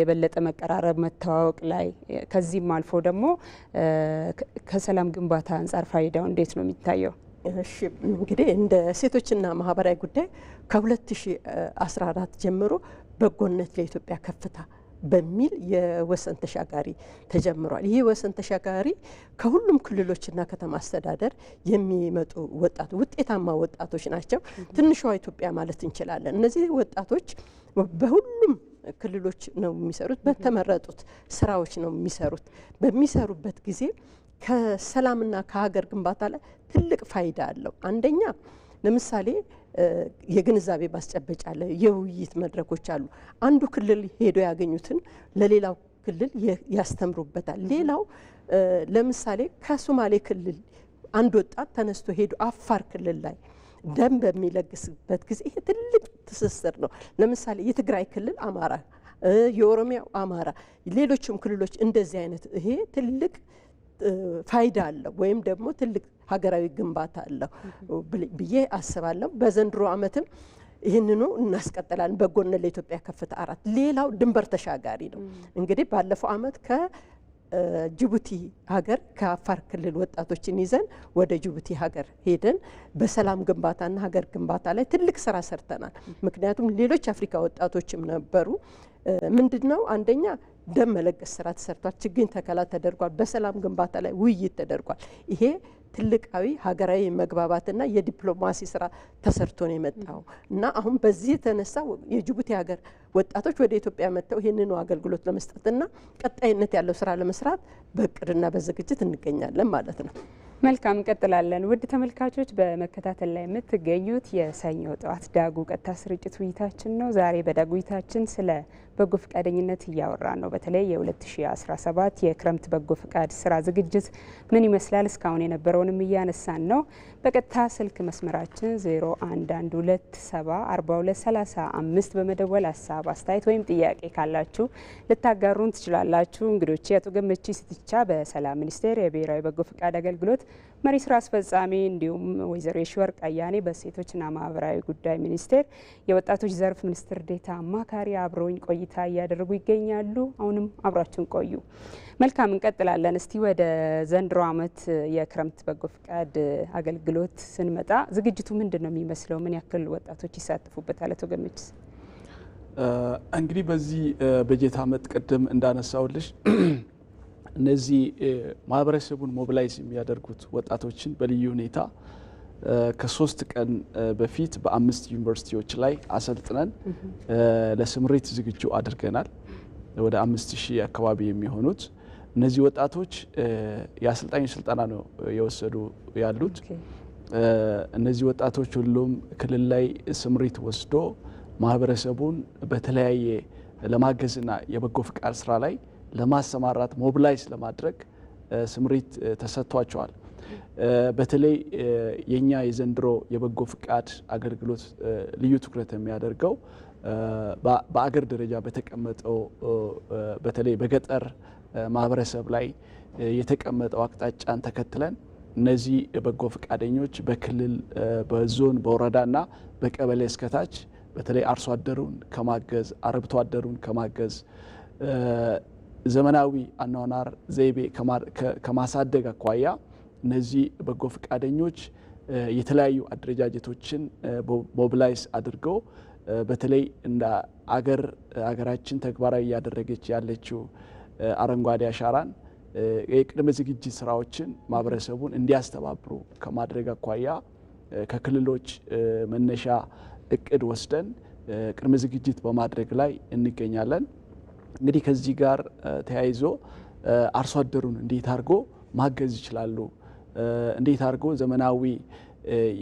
የበለጠ መቀራረብ፣ መተዋወቅ ላይ ከዚህም አልፎ ደግሞ ከሰላም ግንባታ አንጻር ፋይዳው እንዴት ነው የሚታየው? እሺ እንግዲህ እንደ ሴቶችና ማህበራዊ ጉዳይ ከ2014 ጀምሮ በጎነት ለኢትዮጵያ ከፍታ በሚል የወሰን ተሻጋሪ ተጀምሯል። ይህ ወሰን ተሻጋሪ ከሁሉም ክልሎችና ከተማ አስተዳደር የሚመጡ ውጤታማ ወጣቶች ናቸው። ትንሿ ኢትዮጵያ ማለት እንችላለን። እነዚህ ወጣቶች በሁሉም ክልሎች ነው የሚሰሩት። በተመረጡት ስራዎች ነው የሚሰሩት። በሚሰሩበት ጊዜ ከሰላምና ከሀገር ግንባታ ላይ ትልቅ ፋይዳ አለው። አንደኛ ለምሳሌ የግንዛቤ ማስጨበጫ አለ፣ የውይይት መድረኮች አሉ። አንዱ ክልል ሄዶ ያገኙትን ለሌላው ክልል ያስተምሩበታል። ሌላው ለምሳሌ ከሶማሌ ክልል አንድ ወጣት ተነስቶ ሄዶ አፋር ክልል ላይ ደም በሚለግስበት ጊዜ ይሄ ትልቅ ትስስር ነው። ለምሳሌ የትግራይ ክልል አማራ፣ የኦሮሚያ አማራ፣ ሌሎችም ክልሎች እንደዚህ አይነት ይሄ ትልቅ ፋይዳ አለው ወይም ደግሞ ትልቅ ሀገራዊ ግንባታ አለው ብዬ አስባለሁ። በዘንድሮ ዓመትም ይህንኑ እናስቀጥላለን። በጎነት ለኢትዮጵያ ከፍታ 4 ሌላው ድንበር ተሻጋሪ ነው። እንግዲህ ባለፈው ዓመት ከጅቡቲ ሀገር ከአፋር ክልል ወጣቶችን ይዘን ወደ ጅቡቲ ሀገር ሄደን በሰላም ግንባታና ሀገር ግንባታ ላይ ትልቅ ስራ ሰርተናል። ምክንያቱም ሌሎች አፍሪካ ወጣቶችም ነበሩ። ምንድነው አንደኛ ደም መለገስ ስራ ተሰርቷል። ችግኝ ተከላ ተደርጓል። በሰላም ግንባታ ላይ ውይይት ተደርጓል። ይሄ ትልቃዊ ሀገራዊ መግባባትና የዲፕሎማሲ ስራ ተሰርቶ ነው የመጣው እና አሁን በዚህ የተነሳ የጅቡቲ ሀገር ወጣቶች ወደ ኢትዮጵያ መጥተው ይህንኑ አገልግሎት ለመስጠትና ቀጣይነት ያለው ስራ ለመስራት በእቅድና በዝግጅት እንገኛለን ማለት ነው። መልካም እንቀጥላለን። ውድ ተመልካቾች በመከታተል ላይ የምትገኙት የሰኞ ጠዋት ዳጉ ቀጥታ ስርጭት ውይይታችን ነው። ዛሬ በዳጉ ውይይታችን ስለ በጎ ፈቃደኝነት እያወራን ነው። በተለይ የ2017 የክረምት በጎ ፈቃድ ስራ ዝግጅት ምን ይመስላል እስካሁን የነበረውንም እያነሳን ነው። በቀጥታ ስልክ መስመራችን 0112704235 በመደወል ሀሳብ አስተያየት ወይም ጥያቄ ካላችሁ ልታጋሩን ትችላላችሁ። እንግዶቼ አቶ ገመቺስ ኢቲቻ በሰላም ሚኒስቴር የብሔራዊ በጎ ፈቃድ አገልግሎት መሪ ስራ አስፈጻሚ፣ እንዲሁም ወይዘሮ የሺወርቅ አያኔ በሴቶችና ማህበራዊ ጉዳይ ሚኒስቴር የወጣቶች ዘርፍ ሚኒስትር ዴኤታ አማካሪ አብረውኝ ቆይታ እያደረጉ ይገኛሉ። አሁንም አብራችሁን ቆዩ። መልካም እንቀጥላለን። እስቲ ወደ ዘንድሮ ዓመት የክረምት በጎ ፈቃድ አገልግሎት ስንመጣ ዝግጅቱ ምንድን ነው የሚመስለው? ምን ያክል ወጣቶች ይሳተፉበታል? አቶ ገመቺስ እንግዲህ በዚህ በጀት ዓመት ቅድም እንዳነሳውልሽ እነዚህ ማህበረሰቡን ሞቢላይዝ የሚያደርጉት ወጣቶችን በልዩ ሁኔታ ከ3 ቀን በፊት በ5 ዩኒቨርሲቲዎች ላይ አሰልጥነን ለስምሪት ዝግጁ አድርገናል። ወደ 5000 አካባቢ የሚሆኑት እነዚህ ወጣቶች የአሰልጣኞች ስልጠና ነው የወሰዱ ያሉት። እነዚህ ወጣቶች ሁሉም ክልል ላይ ስምሪት ወስዶ ማህበረሰቡን በተለያየ ለማገዝና የበጎ ፈቃድ ስራ ላይ ለማሰማራት ሞቢላይዝ ለማድረግ ስምሪት ተሰጥቷቸዋል። በተለይ የኛ የዘንድሮ የበጎ ፍቃድ አገልግሎት ልዩ ትኩረት የሚያደርገው በአገር ደረጃ በተቀመጠው በተለይ በገጠር ማህበረሰብ ላይ የተቀመጠው አቅጣጫን ተከትለን እነዚህ በጎ ፈቃደኞች በክልል በዞን በወረዳና በቀበሌ እስከታች በተለይ አርሶ አደሩን ከማገዝ አርብቶ አደሩን ከማገዝ ዘመናዊ አኗኗር ዘይቤ ከማሳደግ አኳያ እነዚህ በጎ ፈቃደኞች የተለያዩ አደረጃጀቶችን ሞቢላይዝ አድርገው በተለይ እንደ አገራችን ተግባራዊ እያደረገች ያለችው አረንጓዴ አሻራን የቅድመ ዝግጅት ስራዎችን ማህበረሰቡን እንዲያስተባብሩ ከማድረግ አኳያ ከክልሎች መነሻ እቅድ ወስደን ቅድመ ዝግጅት በማድረግ ላይ እንገኛለን። እንግዲህ ከዚህ ጋር ተያይዞ አርሶ አደሩን እንዴት አድርጎ ማገዝ ይችላሉ፣ እንዴት አድርጎ ዘመናዊ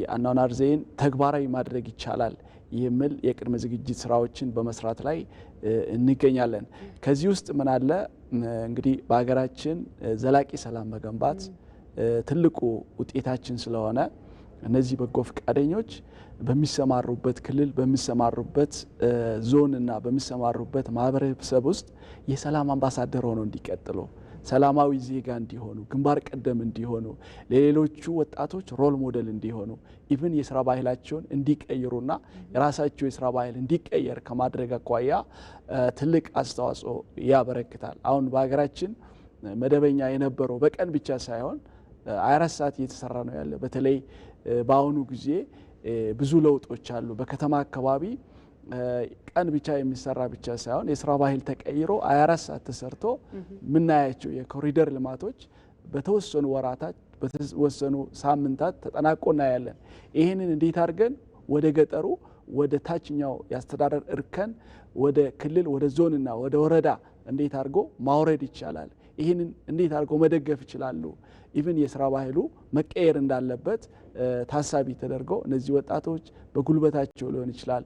የአኗኗር ዘይቤን ተግባራዊ ማድረግ ይቻላል የሚል የቅድመ ዝግጅት ስራዎችን በመስራት ላይ እንገኛለን። ከዚህ ውስጥ ምን አለ እንግዲህ በሀገራችን ዘላቂ ሰላም መገንባት ትልቁ ውጤታችን ስለሆነ እነዚህ በጎ ፈቃደኞች በሚሰማሩበት ክልል በሚሰማሩበት ዞንና በሚሰማሩበት ማህበረሰብ ውስጥ የሰላም አምባሳደር ሆነው እንዲቀጥሉ ሰላማዊ ዜጋ እንዲሆኑ ግንባር ቀደም እንዲሆኑ ለሌሎቹ ወጣቶች ሮል ሞዴል እንዲሆኑ ኢቭን የስራ ባህላቸውን እንዲቀይሩና የራሳቸው የስራ ባህል እንዲቀየር ከማድረግ አኳያ ትልቅ አስተዋጽኦ ያበረክታል። አሁን በሀገራችን መደበኛ የነበረው በቀን ብቻ ሳይሆን 24 ሰዓት እየተሰራ ነው ያለ። በተለይ በአሁኑ ጊዜ ብዙ ለውጦች አሉ። በከተማ አካባቢ ቀን ብቻ የሚሰራ ብቻ ሳይሆን የስራ ባህል ተቀይሮ 24 ሰዓት ተሰርቶ የምናያቸው የኮሪደር ልማቶች በተወሰኑ ወራታት በተወሰኑ ሳምንታት ተጠናቆ እናያለን። ይህንን እንዴት አድርገን ወደ ገጠሩ ወደ ታችኛው የአስተዳደር እርከን ወደ ክልል ወደ ዞንና ወደ ወረዳ እንዴት አድርጎ ማውረድ ይቻላል? ይህንን እንዴት አድርጎ መደገፍ ይችላሉ? ኢቭን የስራ ባህሉ መቀየር እንዳለበት ታሳቢ ተደርጎ እነዚህ ወጣቶች በጉልበታቸው ሊሆን ይችላል፣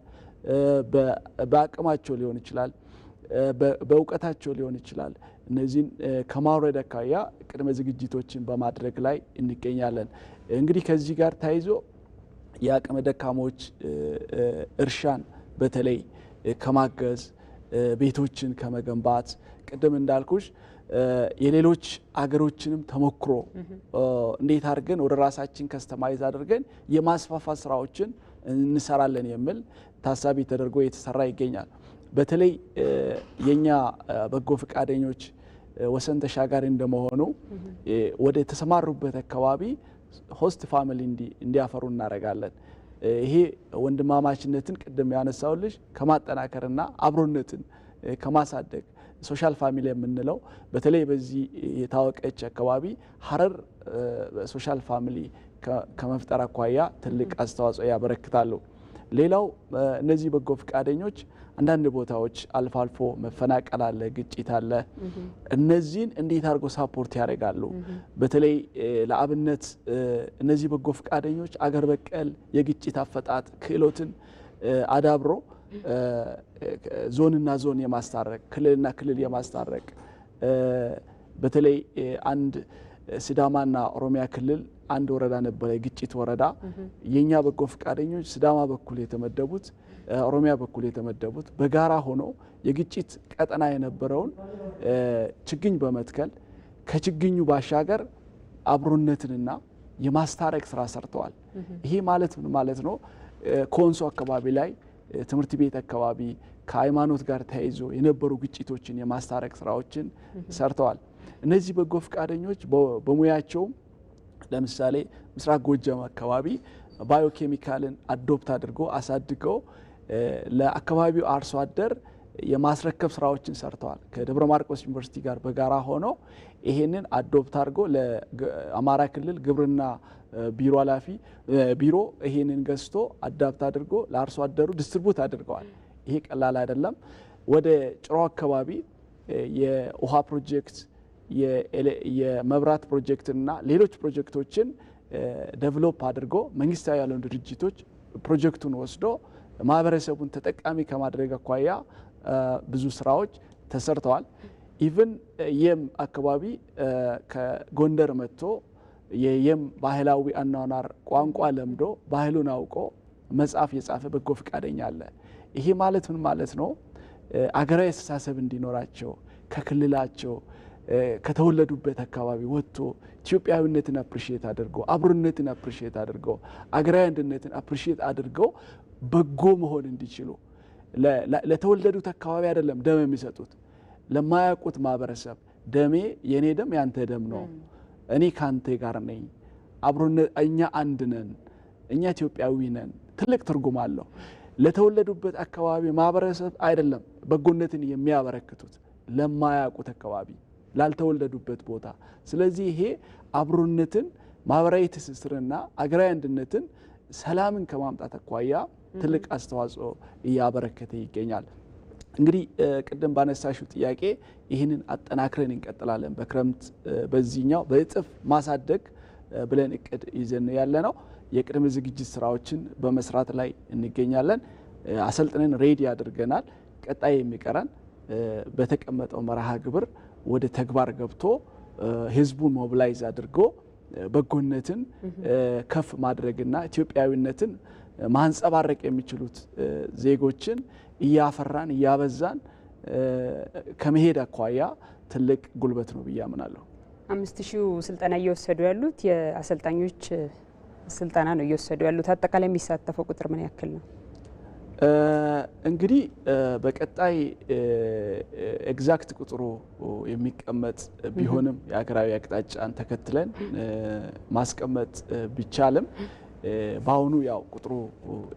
በአቅማቸው ሊሆን ይችላል፣ በእውቀታቸው ሊሆን ይችላል። እነዚህን ከማውረድ አኳያ ቅድመ ዝግጅቶችን በማድረግ ላይ እንገኛለን። እንግዲህ ከዚህ ጋር ተያይዞ የአቅመ ደካሞች እርሻን በተለይ ከማገዝ ቤቶችን ከመገንባት ቅድም እንዳልኩሽ የሌሎች አገሮችንም ተሞክሮ እንዴት አድርገን ወደ ራሳችን ከስተማይዝ አድርገን የማስፋፋት ስራዎችን እንሰራለን የሚል ታሳቢ ተደርጎ የተሰራ ይገኛል። በተለይ የኛ በጎ ፈቃደኞች ወሰን ተሻጋሪ እንደመሆኑ ወደ ተሰማሩበት አካባቢ ሆስት ፋሚሊ እንዲያፈሩ እናደርጋለን። ይሄ ወንድማማችነትን ቅድም ያነሳውልሽ ከማጠናከርና አብሮነትን ከማሳደግ ሶሻል ፋሚሊ የምንለው በተለይ በዚህ የታወቀች አካባቢ ሀረር ሶሻል ፋሚሊ ከመፍጠር አኳያ ትልቅ አስተዋጽኦ ያበረክታሉ። ሌላው እነዚህ በጎ ፈቃደኞች አንዳንድ ቦታዎች አልፎ አልፎ መፈናቀል አለ፣ ግጭት አለ። እነዚህን እንዴት አድርጎ ሳፖርት ያደርጋሉ? በተለይ ለአብነት እነዚህ በጎ ፈቃደኞች አገር በቀል የግጭት አፈጣጥ ክህሎትን አዳብሮ ዞንና ዞን የማስታረቅ ክልልና ክልል የማስታረቅ በተለይ አንድ ሲዳማና ኦሮሚያ ክልል አንድ ወረዳ ነበረ፣ የግጭት ወረዳ። የኛ በጎ ፈቃደኞች ሲዳማ በኩል የተመደቡት ኦሮሚያ በኩል የተመደቡት በጋራ ሆኖ የግጭት ቀጠና የነበረውን ችግኝ በመትከል ከችግኙ ባሻገር አብሮነትንና የማስታረቅ ስራ ሰርተዋል። ይሄ ማለት ምን ማለት ነው? ኮንሶ አካባቢ ላይ ትምህርት ቤት አካባቢ ከሃይማኖት ጋር ተያይዞ የነበሩ ግጭቶችን የማስታረቅ ስራዎችን ሰርተዋል። እነዚህ በጎ ፈቃደኞች በሙያቸውም ለምሳሌ ምስራቅ ጎጃም አካባቢ ባዮኬሚካልን አዶፕት አድርጎ አሳድገው ለአካባቢው አርሶ አደር የማስረከብ ስራዎችን ሰርተዋል። ከደብረ ማርቆስ ዩኒቨርሲቲ ጋር በጋራ ሆኖ ይሄንን አዶፕት አድርጎ ለአማራ ክልል ግብርና ቢሮ ኃላፊ ቢሮ ይሄንን ገዝቶ አዳፕት አድርጎ ለአርሶ አደሩ ዲስትሪቡት አድርገዋል። ይሄ ቀላል አይደለም። ወደ ጭሮ አካባቢ የውሃ ፕሮጀክት የመብራት ፕሮጀክትና ሌሎች ፕሮጀክቶችን ዴቨሎፕ አድርጎ መንግስታዊ ያልሆኑ ድርጅቶች ፕሮጀክቱን ወስዶ ማህበረሰቡን ተጠቃሚ ከማድረግ አኳያ ብዙ ስራዎች ተሰርተዋል። ኢቭን የም አካባቢ ከጎንደር መጥቶ የየም ባህላዊ አኗኗር ቋንቋ ለምዶ ባህሉን አውቆ መጽሐፍ የጻፈ በጎ ፈቃደኛ አለ። ይሄ ማለት ምን ማለት ነው? አገራዊ አስተሳሰብ እንዲኖራቸው ከክልላቸው ከተወለዱበት አካባቢ ወጥቶ ኢትዮጵያዊነትን አፕሪሺየት አድርገው አብሮነትን አፕሪሺየት አድርገው አገራዊ አንድነትን አፕሪሺየት አድርገው በጎ መሆን እንዲችሉ ለተወለዱት አካባቢ አይደለም ደም የሚሰጡት፣ ለማያውቁት ማህበረሰብ ደሜ የኔ ደም ያንተ ደም ነው፣ እኔ ካንተ ጋር ነኝ፣ አብሮነት እኛ አንድ ነን፣ እኛ ኢትዮጵያዊ ነን ትልቅ ትርጉም አለው። ለተወለዱበት አካባቢ ማህበረሰብ አይደለም በጎነትን የሚያበረክቱት ለማያውቁት አካባቢ ላልተወለዱበት ቦታ። ስለዚህ ይሄ አብሮነትን ማህበራዊ ትስስርና አገራዊ አንድነትን ሰላምን ከማምጣት አኳያ ትልቅ አስተዋጽኦ እያበረከተ ይገኛል። እንግዲህ ቅድም ባነሳሽው ጥያቄ ይህንን አጠናክረን እንቀጥላለን። በክረምት በዚህኛው በእጥፍ ማሳደግ ብለን እቅድ ይዘን ያለ ነው። የቅድመ ዝግጅት ስራዎችን በመስራት ላይ እንገኛለን። አሰልጥነን ሬዲ አድርገናል። ቀጣይ የሚቀረን በተቀመጠው መርሃ ግብር ወደ ተግባር ገብቶ ህዝቡን ሞቢላይዝ አድርጎ በጎነትን ከፍ ማድረግና ኢትዮጵያዊነትን ማንጸባረቅ የሚችሉት ዜጎችን እያፈራን እያበዛን ከመሄድ አኳያ ትልቅ ጉልበት ነው ብዬ አምናለሁ። 5000 ስልጠና እየወሰዱ ያሉት የአሰልጣኞች ስልጠና ነው እየወሰዱ ያሉት። አጠቃላይ የሚሳተፈው ቁጥር ምን ያክል ነው? እንግዲህ በቀጣይ ኤግዛክት ቁጥሩ የሚቀመጥ ቢሆንም የሀገራዊ አቅጣጫን ተከትለን ማስቀመጥ ቢቻልም በአሁኑ ያው ቁጥሩ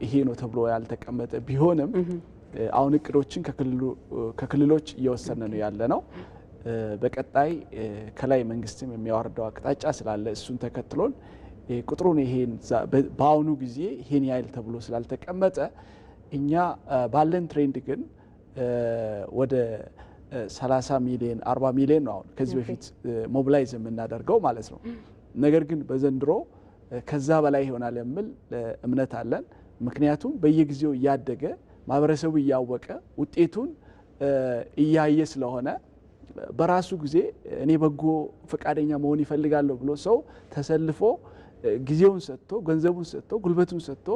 ይሄ ነው ተብሎ ያልተቀመጠ ቢሆንም አሁን እቅዶችን ከክልሎች እየወሰነ ነው ያለ ነው። በቀጣይ ከላይ መንግስትም የሚያወርደው አቅጣጫ ስላለ እሱን ተከትሎን ቁጥሩን ይሄን በአሁኑ ጊዜ ይሄን ያህል ተብሎ ስላልተቀመጠ እኛ ባለን ትሬንድ ግን ወደ 30 ሚሊዮን 40 ሚሊዮን ነው አሁን ከዚህ በፊት ሞቢላይዝ የምናደርገው ማለት ነው። ነገር ግን በዘንድሮ ከዛ በላይ ይሆናል የሚል እምነት አለን። ምክንያቱም በየጊዜው እያደገ ማህበረሰቡ እያወቀ ውጤቱን እያየ ስለሆነ በራሱ ጊዜ እኔ በጎ ፈቃደኛ መሆን ይፈልጋለሁ ብሎ ሰው ተሰልፎ ጊዜውን ሰጥቶ ገንዘቡን ሰጥቶ ጉልበቱን ሰጥቶ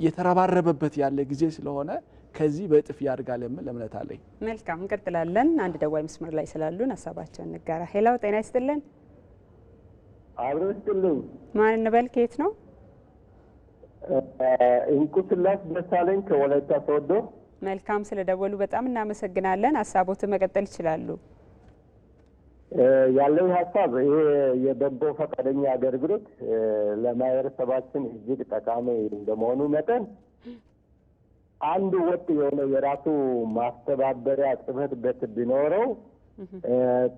የተረባረበበት ያለ ጊዜ ስለሆነ ከዚህ በእጥፍ ያድጋል የሚል እምነት አለኝ። መልካም እንቀጥላለን። አንድ ደዋይ መስመር ላይ ስላሉን ሀሳባቸውን እንጋራ። ሄላው ጤና ይስጥልን። አብሮ ይስጥልኝ። ማን እንበል? ከየት ነው? እንቁስላስ ደሳለኝ ከወላይታ ሶዶ። መልካም ስለደወሉ በጣም እናመሰግናለን። ሀሳቦትን መቀጠል ይችላሉ። ያለው ሀሳብ ይሄ የበጎ ፈቃደኛ አገልግሎት ለማህበረሰባችን እጅግ ጠቃሚ እንደመሆኑ መጠን አንድ ወጥ የሆነ የራሱ ማስተባበሪያ ጽሕፈት ቤት ቢኖረው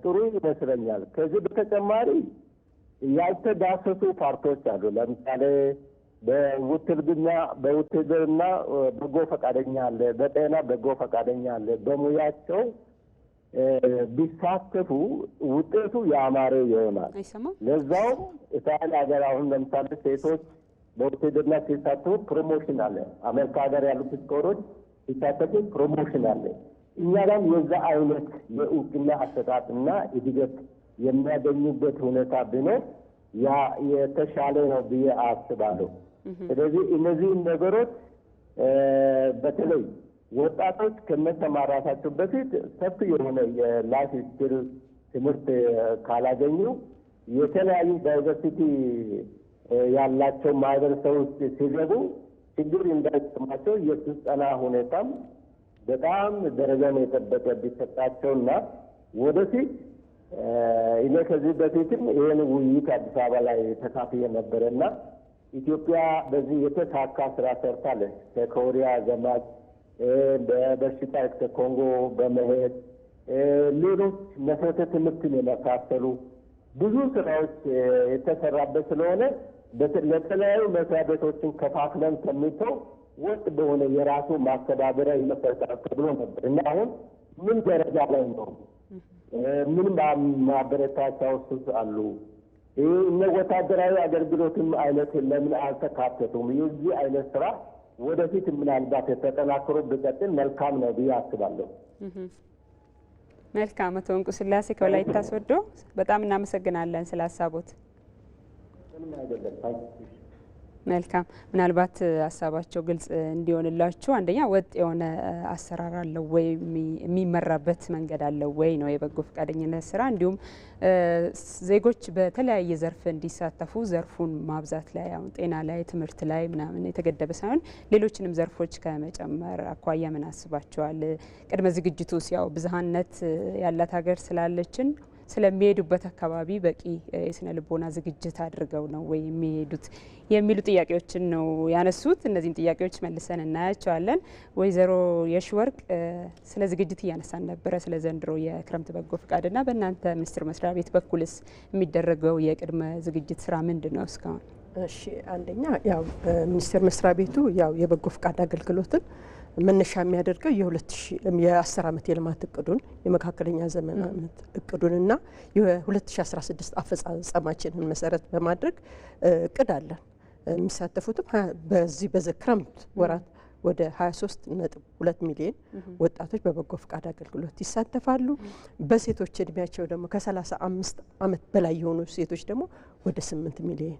ጥሩ ይመስለኛል። ከዚህ በተጨማሪ ያልተዳሰሱ ፓርቶች አሉ። ለምሳሌ በውትድርና በጎ ፈቃደኛ አለ፣ በጤና በጎ ፈቃደኛ አለ። በሙያቸው ቢሳተፉ ውጤቱ ያማረ ይሆናል። ለዛውም እስራኤል ሀገር አሁን ለምሳሌ ሴቶች በውትድርና ሲሳተፉ ፕሮሞሽን አለ። አሜሪካ ሀገር ያሉት ስኮሮች ሲሳተፉ ፕሮሞሽን አለ። እኛ ጋርም የዛ አይነት የእውቅና አሰጣጥና እድገት የሚያገኙበት ሁኔታ ቢኖር ያ የተሻለ ነው ብዬ አስባለሁ። ስለዚህ እነዚህን ነገሮች በተለይ ወጣቶች ከመሰማራታቸው በፊት ሰፊ የሆነ የላይፍ ስኪል ትምህርት ካላገኙ የተለያዩ ዳይቨርሲቲ ያላቸው ማህበረሰብ ውስጥ ሲገቡ ችግር እንዳይሰማቸው የስልጠና ሁኔታም በጣም ደረጃን የጠበቀ ቢሰጣቸውና ወደፊት እኔ ከዚህ በፊትም ይህን ውይይት አዲስ አበባ ላይ ተካፍዬ ነበረና ኢትዮጵያ በዚህ የተሳካ ስራ ሰርታለች። ከኮሪያ ዘማች በበሽታ ከኮንጎ በመሄድ ሌሎች መሰረተ ትምህርትን የመሳሰሉ ብዙ ስራዎች የተሰራበት ስለሆነ ለተለያዩ መስሪያ ቤቶችን ከፋፍለን ከሚተው ወጥ በሆነ የራሱ ማስተዳደሪያ ይመሰረታል ተብሎ ነበር እና አሁን ምን ደረጃ ላይ ነው? ምን ማበረታቻ ውስጥ አሉ? እነ ወታደራዊ አገልግሎትም አይነት ለምን አልተካተቱም? የዚህ አይነት ስራ ወደፊት ምናልባት ተጠናክሮ ቢቀጥል መልካም ነው ብዬ አስባለሁ። መልካም አቶ እንቁ ስላሴ ከወላይታ ሶዶ በጣም እናመሰግናለን ስለ ሀሳቦት። መልካም ምናልባት ሀሳባቸው ግልጽ እንዲሆንላችሁ አንደኛ ወጥ የሆነ አሰራር አለው ወይ የሚመራበት መንገድ አለው ወይ ነው የበጎ ፈቃደኝነት ስራ። እንዲሁም ዜጎች በተለያየ ዘርፍ እንዲሳተፉ ዘርፉን ማብዛት ላይ አሁን ጤና ላይ ትምህርት ላይ ምናምን የተገደበ ሳይሆን ሌሎችንም ዘርፎች ከመጨመር አኳያ ምን አስባቸዋል? ቅድመ ዝግጅቱስ ያው ብዝሃነት ያላት ሀገር ስላለችን ስለሚሄዱበት አካባቢ በቂ የስነ ልቦና ዝግጅት አድርገው ነው ወይ የሚሄዱት የሚሉ ጥያቄዎችን ነው ያነሱት። እነዚህን ጥያቄዎች መልሰን እናያቸዋለን። ወይዘሮ የሽወርቅ ስለ ዝግጅት እያነሳን ነበረ፣ ስለ ዘንድሮ የክረምት በጎ ፈቃድና በእናንተ ሚኒስቴር መስሪያ ቤት በኩልስ የሚደረገው የቅድመ ዝግጅት ስራ ምንድን ነው እስካሁን? እሺ አንደኛ ያው ሚኒስቴር መስሪያ ቤቱ ያው የበጎ ፈቃድ አገልግሎትን መነሻ የሚያደርገው የ10 ዓመት የልማት እቅዱን የመካከለኛ ዘመን ዓመት እቅዱንና የ2016 አፈጻጸማችንን መሰረት በማድረግ እቅድ አለን። የሚሳተፉትም በዚህ ክረምት ወራት ወደ 23.2 ሚሊዮን ወጣቶች በበጎ ፈቃድ አገልግሎት ይሳተፋሉ። በሴቶች እድሜያቸው ደግሞ ከ35 ዓመት በላይ የሆኑ ሴቶች ደግሞ ወደ 8 ሚሊዮን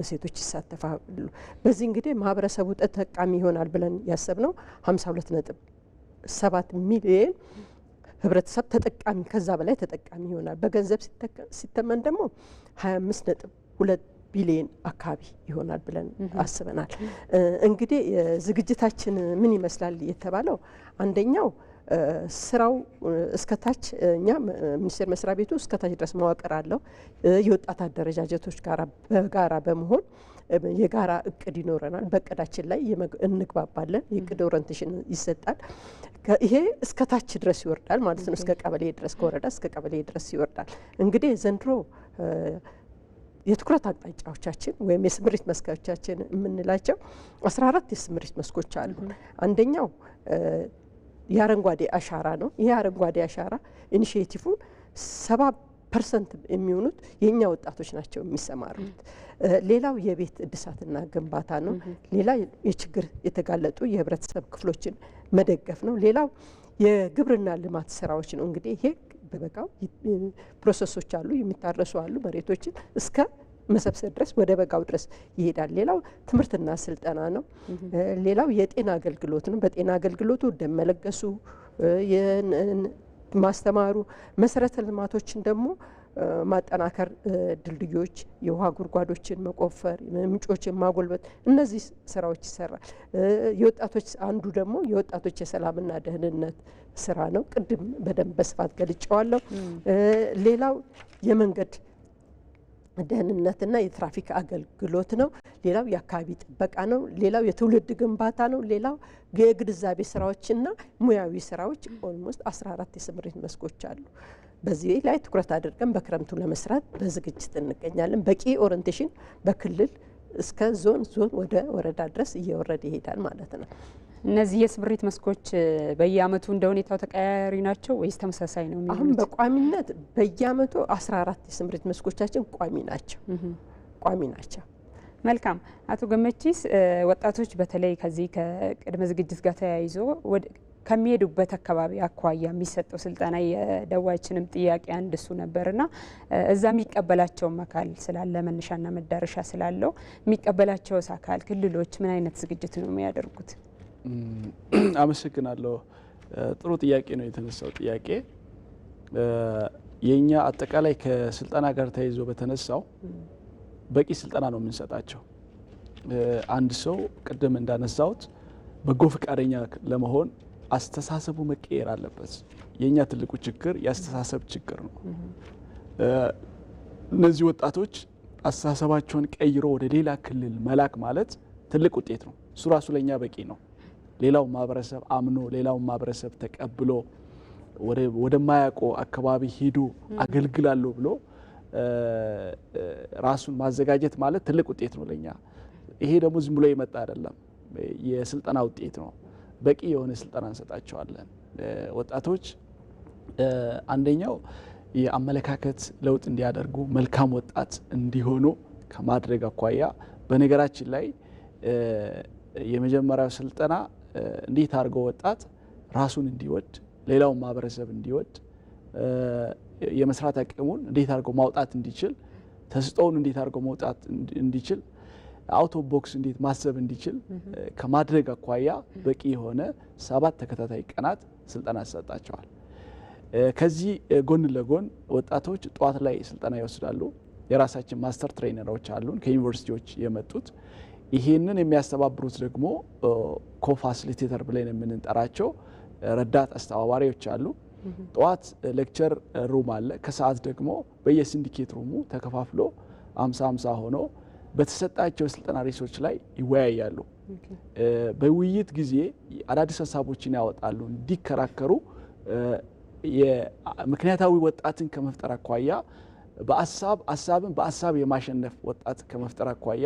ሴቶች ይሳተፋሉ። በዚህ እንግዲህ ማህበረሰቡ ተጠቃሚ ይሆናል ብለን ያሰብነው 52.7 ሚሊዮን ህብረተሰብ ተጠቃሚ ከዛ በላይ ተጠቃሚ ይሆናል። በገንዘብ ሲተመን ደግሞ 25.2 ቢሊዮን አካባቢ ይሆናል ብለን አስበናል። እንግዲህ ዝግጅታችን ምን ይመስላል የተባለው አንደኛው ስራው እስከታች እኛ ሚኒስቴር መስሪያ ቤቱ እስከታች ድረስ መዋቅር አለው። የወጣት አደረጃጀቶች በጋራ በመሆን የጋራ እቅድ ይኖረናል። በእቅዳችን ላይ እንግባባለን። የእቅድ ኦሪንቴሽን ይሰጣል። ይሄ እስከታች ድረስ ይወርዳል ማለት ነው። እስከ ቀበሌ ድረስ ከወረዳ እስከ ቀበሌ ድረስ ይወርዳል። እንግዲህ ዘንድሮ የትኩረት አቅጣጫዎቻችን ወይም የስምሪት መስኮቻችን የምንላቸው 14 የስምሪት መስኮች አሉ። አንደኛው የአረንጓዴ አሻራ ነው። ይሄ አረንጓዴ አሻራ ኢኒሺዬቲቭን 70% የሚሆኑት የኛ ወጣቶች ናቸው የሚሰማሩት። ሌላው የቤት እድሳትና ግንባታ ነው። ሌላ የችግር የተጋለጡ የህብረተሰብ ክፍሎችን መደገፍ ነው። ሌላው የግብርና ልማት ስራዎች ነው። እንግዲህ ይሄ በበጋው ፕሮሰሶች አሉ፣ የሚታረሱ አሉ። መሬቶችን እስከ መሰብሰብ ድረስ ወደ በጋው ድረስ ይሄዳል። ሌላው ትምህርትና ስልጠና ነው። ሌላው የጤና አገልግሎት ነው። በጤና አገልግሎቱ ደም መለገሱ፣ ማስተማሩ፣ መሰረተ ልማቶችን ደግሞ ማጠናከር፣ ድልድዮች፣ የውሃ ጉድጓዶችን መቆፈር፣ ምንጮችን ማጎልበት፣ እነዚህ ስራዎች ይሰራል። የወጣቶች አንዱ ደግሞ የወጣቶች የሰላምና ደህንነት ስራ ነው። ቅድም በደንብ በስፋት ገልጨዋለሁ። ሌላው የመንገድ ደህንነትና የትራፊክ አገልግሎት ነው። ሌላው የአካባቢ ጥበቃ ነው። ሌላው የትውልድ ግንባታ ነው። ሌላው የግንዛቤ ስራዎችና ሙያዊ ስራዎች ኦልሞስት 14 የስምሪት መስኮች አሉ። በዚህ ላይ ትኩረት አድርገን በክረምቱ ለመስራት በዝግጅት እንገኛለን። በቂ ኦሪንቴሽን በክልል እስከ ዞን ወደ ወረዳ ድረስ እየወረደ ይሄዳል ማለት ነው። እነዚህ የስምሪት መስኮች በየአመቱ እንደ ሁኔታው ተቀያያሪ ናቸው ወይስ ተመሳሳይ ነው? አሁን በቋሚነት በየአመቱ 14 የስምሪት መስኮቻችን ቋሚ ናቸው። መልካም አቶ ገመቺስ፣ ወጣቶች በተለይ ከዚህ ከቅድመ ዝግጅት ጋር ተያይዞ ከሚሄዱበት አካባቢ አኳያ የሚሰጠው ስልጠና የደዋችንም ጥያቄ አንድ እሱ ነበርና እዛ የሚቀበላቸውም አካል ስላለ መነሻና መዳረሻ ስላለው የሚቀበላቸውስ አካል ክልሎች ምን አይነት ዝግጅት ነው የሚያደርጉት? አመሰግናለሁ። ጥሩ ጥያቄ ነው የተነሳው ጥያቄ። የኛ አጠቃላይ ከስልጠና ጋር ተያይዞ በተነሳው በቂ ስልጠና ነው የምንሰጣቸው። አንድ ሰው ቅድም እንዳነሳሁት በጎ ፈቃደኛ ለመሆን አስተሳሰቡ መቀየር አለበት። የኛ ትልቁ ችግር የአስተሳሰብ ችግር ነው። እነዚህ ወጣቶች አስተሳሰባቸውን ቀይሮ ወደ ሌላ ክልል መላክ ማለት ትልቅ ውጤት ነው። እሱ ራሱ ለኛ በቂ ነው። ሌላው ማህበረሰብ አምኖ ሌላው ማህበረሰብ ተቀብሎ ወደማያውቀው አካባቢ ሄዶ አገልግላለሁ ብሎ ራሱን ማዘጋጀት ማለት ትልቅ ውጤት ነው ለኛ። ይሄ ደግሞ ዝም ብሎ የመጣ አይደለም፣ የስልጠና ውጤት ነው። በቂ የሆነ ስልጠና እንሰጣቸዋለን። ወጣቶች አንደኛው የአመለካከት ለውጥ እንዲያደርጉ መልካም ወጣት እንዲሆኑ ከማድረግ አኳያ በነገራችን ላይ የመጀመሪያው ስልጠና እንዴት አድርጎ ወጣት ራሱን እንዲወድ ሌላው ማህበረሰብ እንዲወድ የመስራት አቅሙን እንዴት አድርገው ማውጣት እንዲችል፣ ተስጦውን እንዴት አድርገው ማውጣት እንዲችል፣ አውት ኦፍ ቦክስ እንዴት ማሰብ እንዲችል ከማድረግ አኳያ በቂ የሆነ 7 ተከታታይ ቀናት ስልጠና ይሰጣቸዋል። ከዚህ ጎን ለጎን ወጣቶች ጠዋት ላይ ስልጠና ይወስዳሉ። የራሳችን ማስተር ትሬነሮች አሉን ከዩኒቨርሲቲዎች የመጡት። ይሄንን የሚያስተባብሩት ደግሞ ኮፋሲሊቴተር ብለን የምንጠራቸው ረዳት አስተባባሪዎች አሉ። ጠዋት ሌክቸር ሩም አለ። ከሰዓት ደግሞ በየሲንዲኬት ሩሙ ተከፋፍሎ 50-50 ሆኖ በተሰጣቸው የስልጠና ርዕሶች ላይ ይወያያሉ። በውይይት ጊዜ አዳዲስ ሀሳቦችን ያወጣሉ። እንዲከራከሩ ምክንያታዊ ወጣትን ከመፍጠር አኳያ ሀሳብን በሀሳብ የማሸነፍ ወጣት ከመፍጠር አኳያ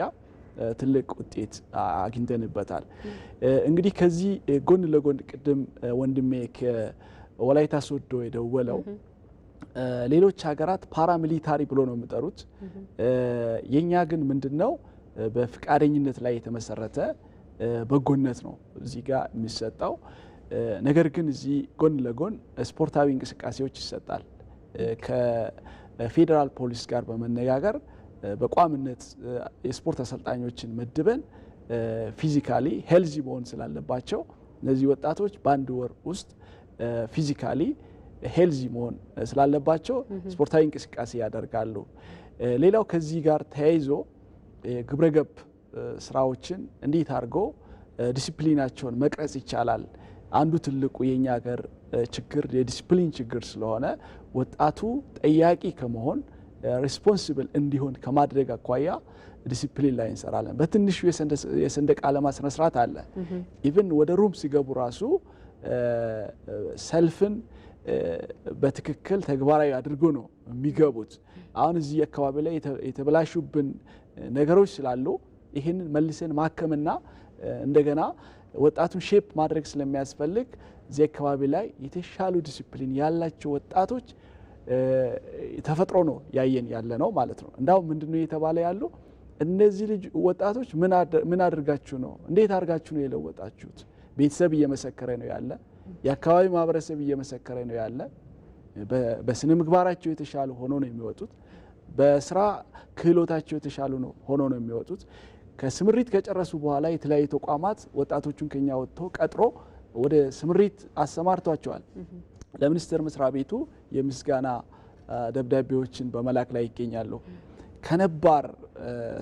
ትልቅ ውጤት አግኝተንበታል። እንግዲህ ከዚህ ጎን ለጎን ቅድም ወንድሜ ከወላይታ ሶዶ የደወለው ሌሎች ሀገራት ፓራሚሊታሪ ብሎ ነው የሚጠሩት። የኛ ግን ምንድነው በፍቃደኝነት ላይ የተመሰረተ በጎነት ነው እዚህ ጋር የሚሰጠው። ነገር ግን እዚህ ጎን ለጎን ስፖርታዊ እንቅስቃሴዎች ይሰጣል። ከፌዴራል ፖሊስ ጋር በመነጋገር በቋምነት የስፖርት አሰልጣኞችን መድበን ፊዚካሊ ሄልዚ መሆን ስላለባቸው እነዚህ ወጣቶች በአንድ ወር ውስጥ ፊዚካሊ ሄልዚ መሆን ስላለባቸው ስፖርታዊ እንቅስቃሴ ያደርጋሉ። ሌላው ከዚህ ጋር ተያይዞ ግብረገብ ስራዎችን እንዴት አድርጎ ዲሲፕሊናቸውን መቅረጽ ይቻላል። አንዱ ትልቁ የኛ ሀገር ችግር የዲሲፕሊን ችግር ስለሆነ ወጣቱ ጠያቂ ከመሆን ሪስፖንሲብል እንዲሆን ከማድረግ አኳያ ዲሲፕሊን ላይ እንሰራለን። በትንሹ የሰንደቅ ዓላማ ስነ ስርዓት አለ። ኢቭን ወደ ሩም ሲገቡ ራሱ ሰልፍን በትክክል ተግባራዊ አድርጎ ነው የሚገቡት። አሁን እዚህ አካባቢ ላይ የተበላሹብን ነገሮች ስላሉ ይህንን መልሰን ማከምና እንደገና ወጣቱን ሼፕ ማድረግ ስለሚያስፈልግ እዚህ አካባቢ ላይ የተሻሉ ዲሲፕሊን ያላቸው ወጣቶች ተፈጥሮ ነው ያየን ያለ ነው ማለት ነው። እንዳው ምንድነው እየተባለ ያለው እነዚህ ልጅ ወጣቶች ምን አድርጋችሁ ነው እንዴት አድርጋችሁ ነው የለወጣችሁት? ቤተሰብ እየመሰከረ ነው ያለ፣ የአካባቢ ማህበረሰብ እየመሰከረ ነው ያለ። በስነ ምግባራቸው የተሻሉ ሆኖ ነው የሚወጡት። በስራ ክህሎታቸው የተሻሉ ነው ሆኖ ነው የሚወጡት። ከስምሪት ከጨረሱ በኋላ የተለያዩ ተቋማት ወጣቶቹን ከኛ ወጥቶ ቀጥሮ ወደ ስምሪት አሰማርቷቸዋል። ለሚኒስቴር መስሪያ ቤቱ የምስጋና ደብዳቤዎችን በመላክ ላይ ይገኛሉ። ከነባር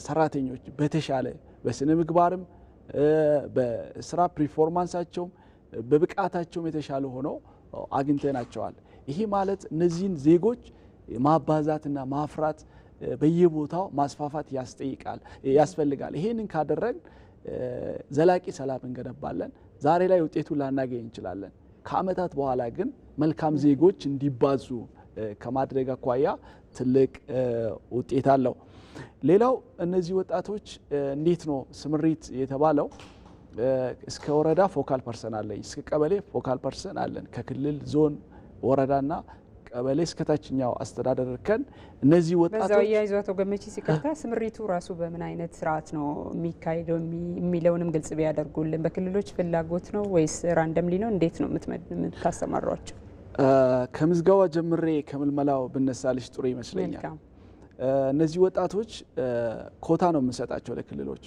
ሰራተኞች በተሻለ በስነ ምግባርም በስራ ፐርፎርማንሳቸውም በብቃታቸውም የተሻለ ሆነው አግኝተናቸዋል። ይሄ ማለት እነዚህን ዜጎች ማባዛትና ማፍራት በየቦታው ማስፋፋት ያስፈልጋል። ይሄንን ካደረግን ዘላቂ ሰላም እንገነባለን። ዛሬ ላይ ውጤቱን ላናገኝ እንችላለን። ከአመታት በኋላ ግን መልካም ዜጎች እንዲባዙ ከማድረግ አኳያ ትልቅ ውጤት አለው። ሌላው እነዚህ ወጣቶች እንዴት ነው ስምሪት የተባለው? እስከ ወረዳ ፎካል ፐርሰን አለኝ፣ እስከ ቀበሌ ፎካል ፐርሰን አለን። ከክልል ዞን፣ ወረዳና ቀበሌ እስከ ታችኛው አስተዳደር እርከን እነዚህ ወጣቶች በዛው ያይዞ አቶ ገመቺ ሲቀርታ ስምሪቱ ራሱ በምን አይነት ስርዓት ነው የሚካሄደው የሚለውንም ግልጽ ቢያደርጉልን። በክልሎች ፍላጎት ነው ወይስ ራንደምሊ ነው? እንዴት ነው የምታሰማሯቸው? ከምዝገባ ጀምሬ ከምልመላው ብነሳልሽ ጥሩ ይመስለኛል። እነዚህ ወጣቶች ኮታ ነው የምንሰጣቸው ለክልሎች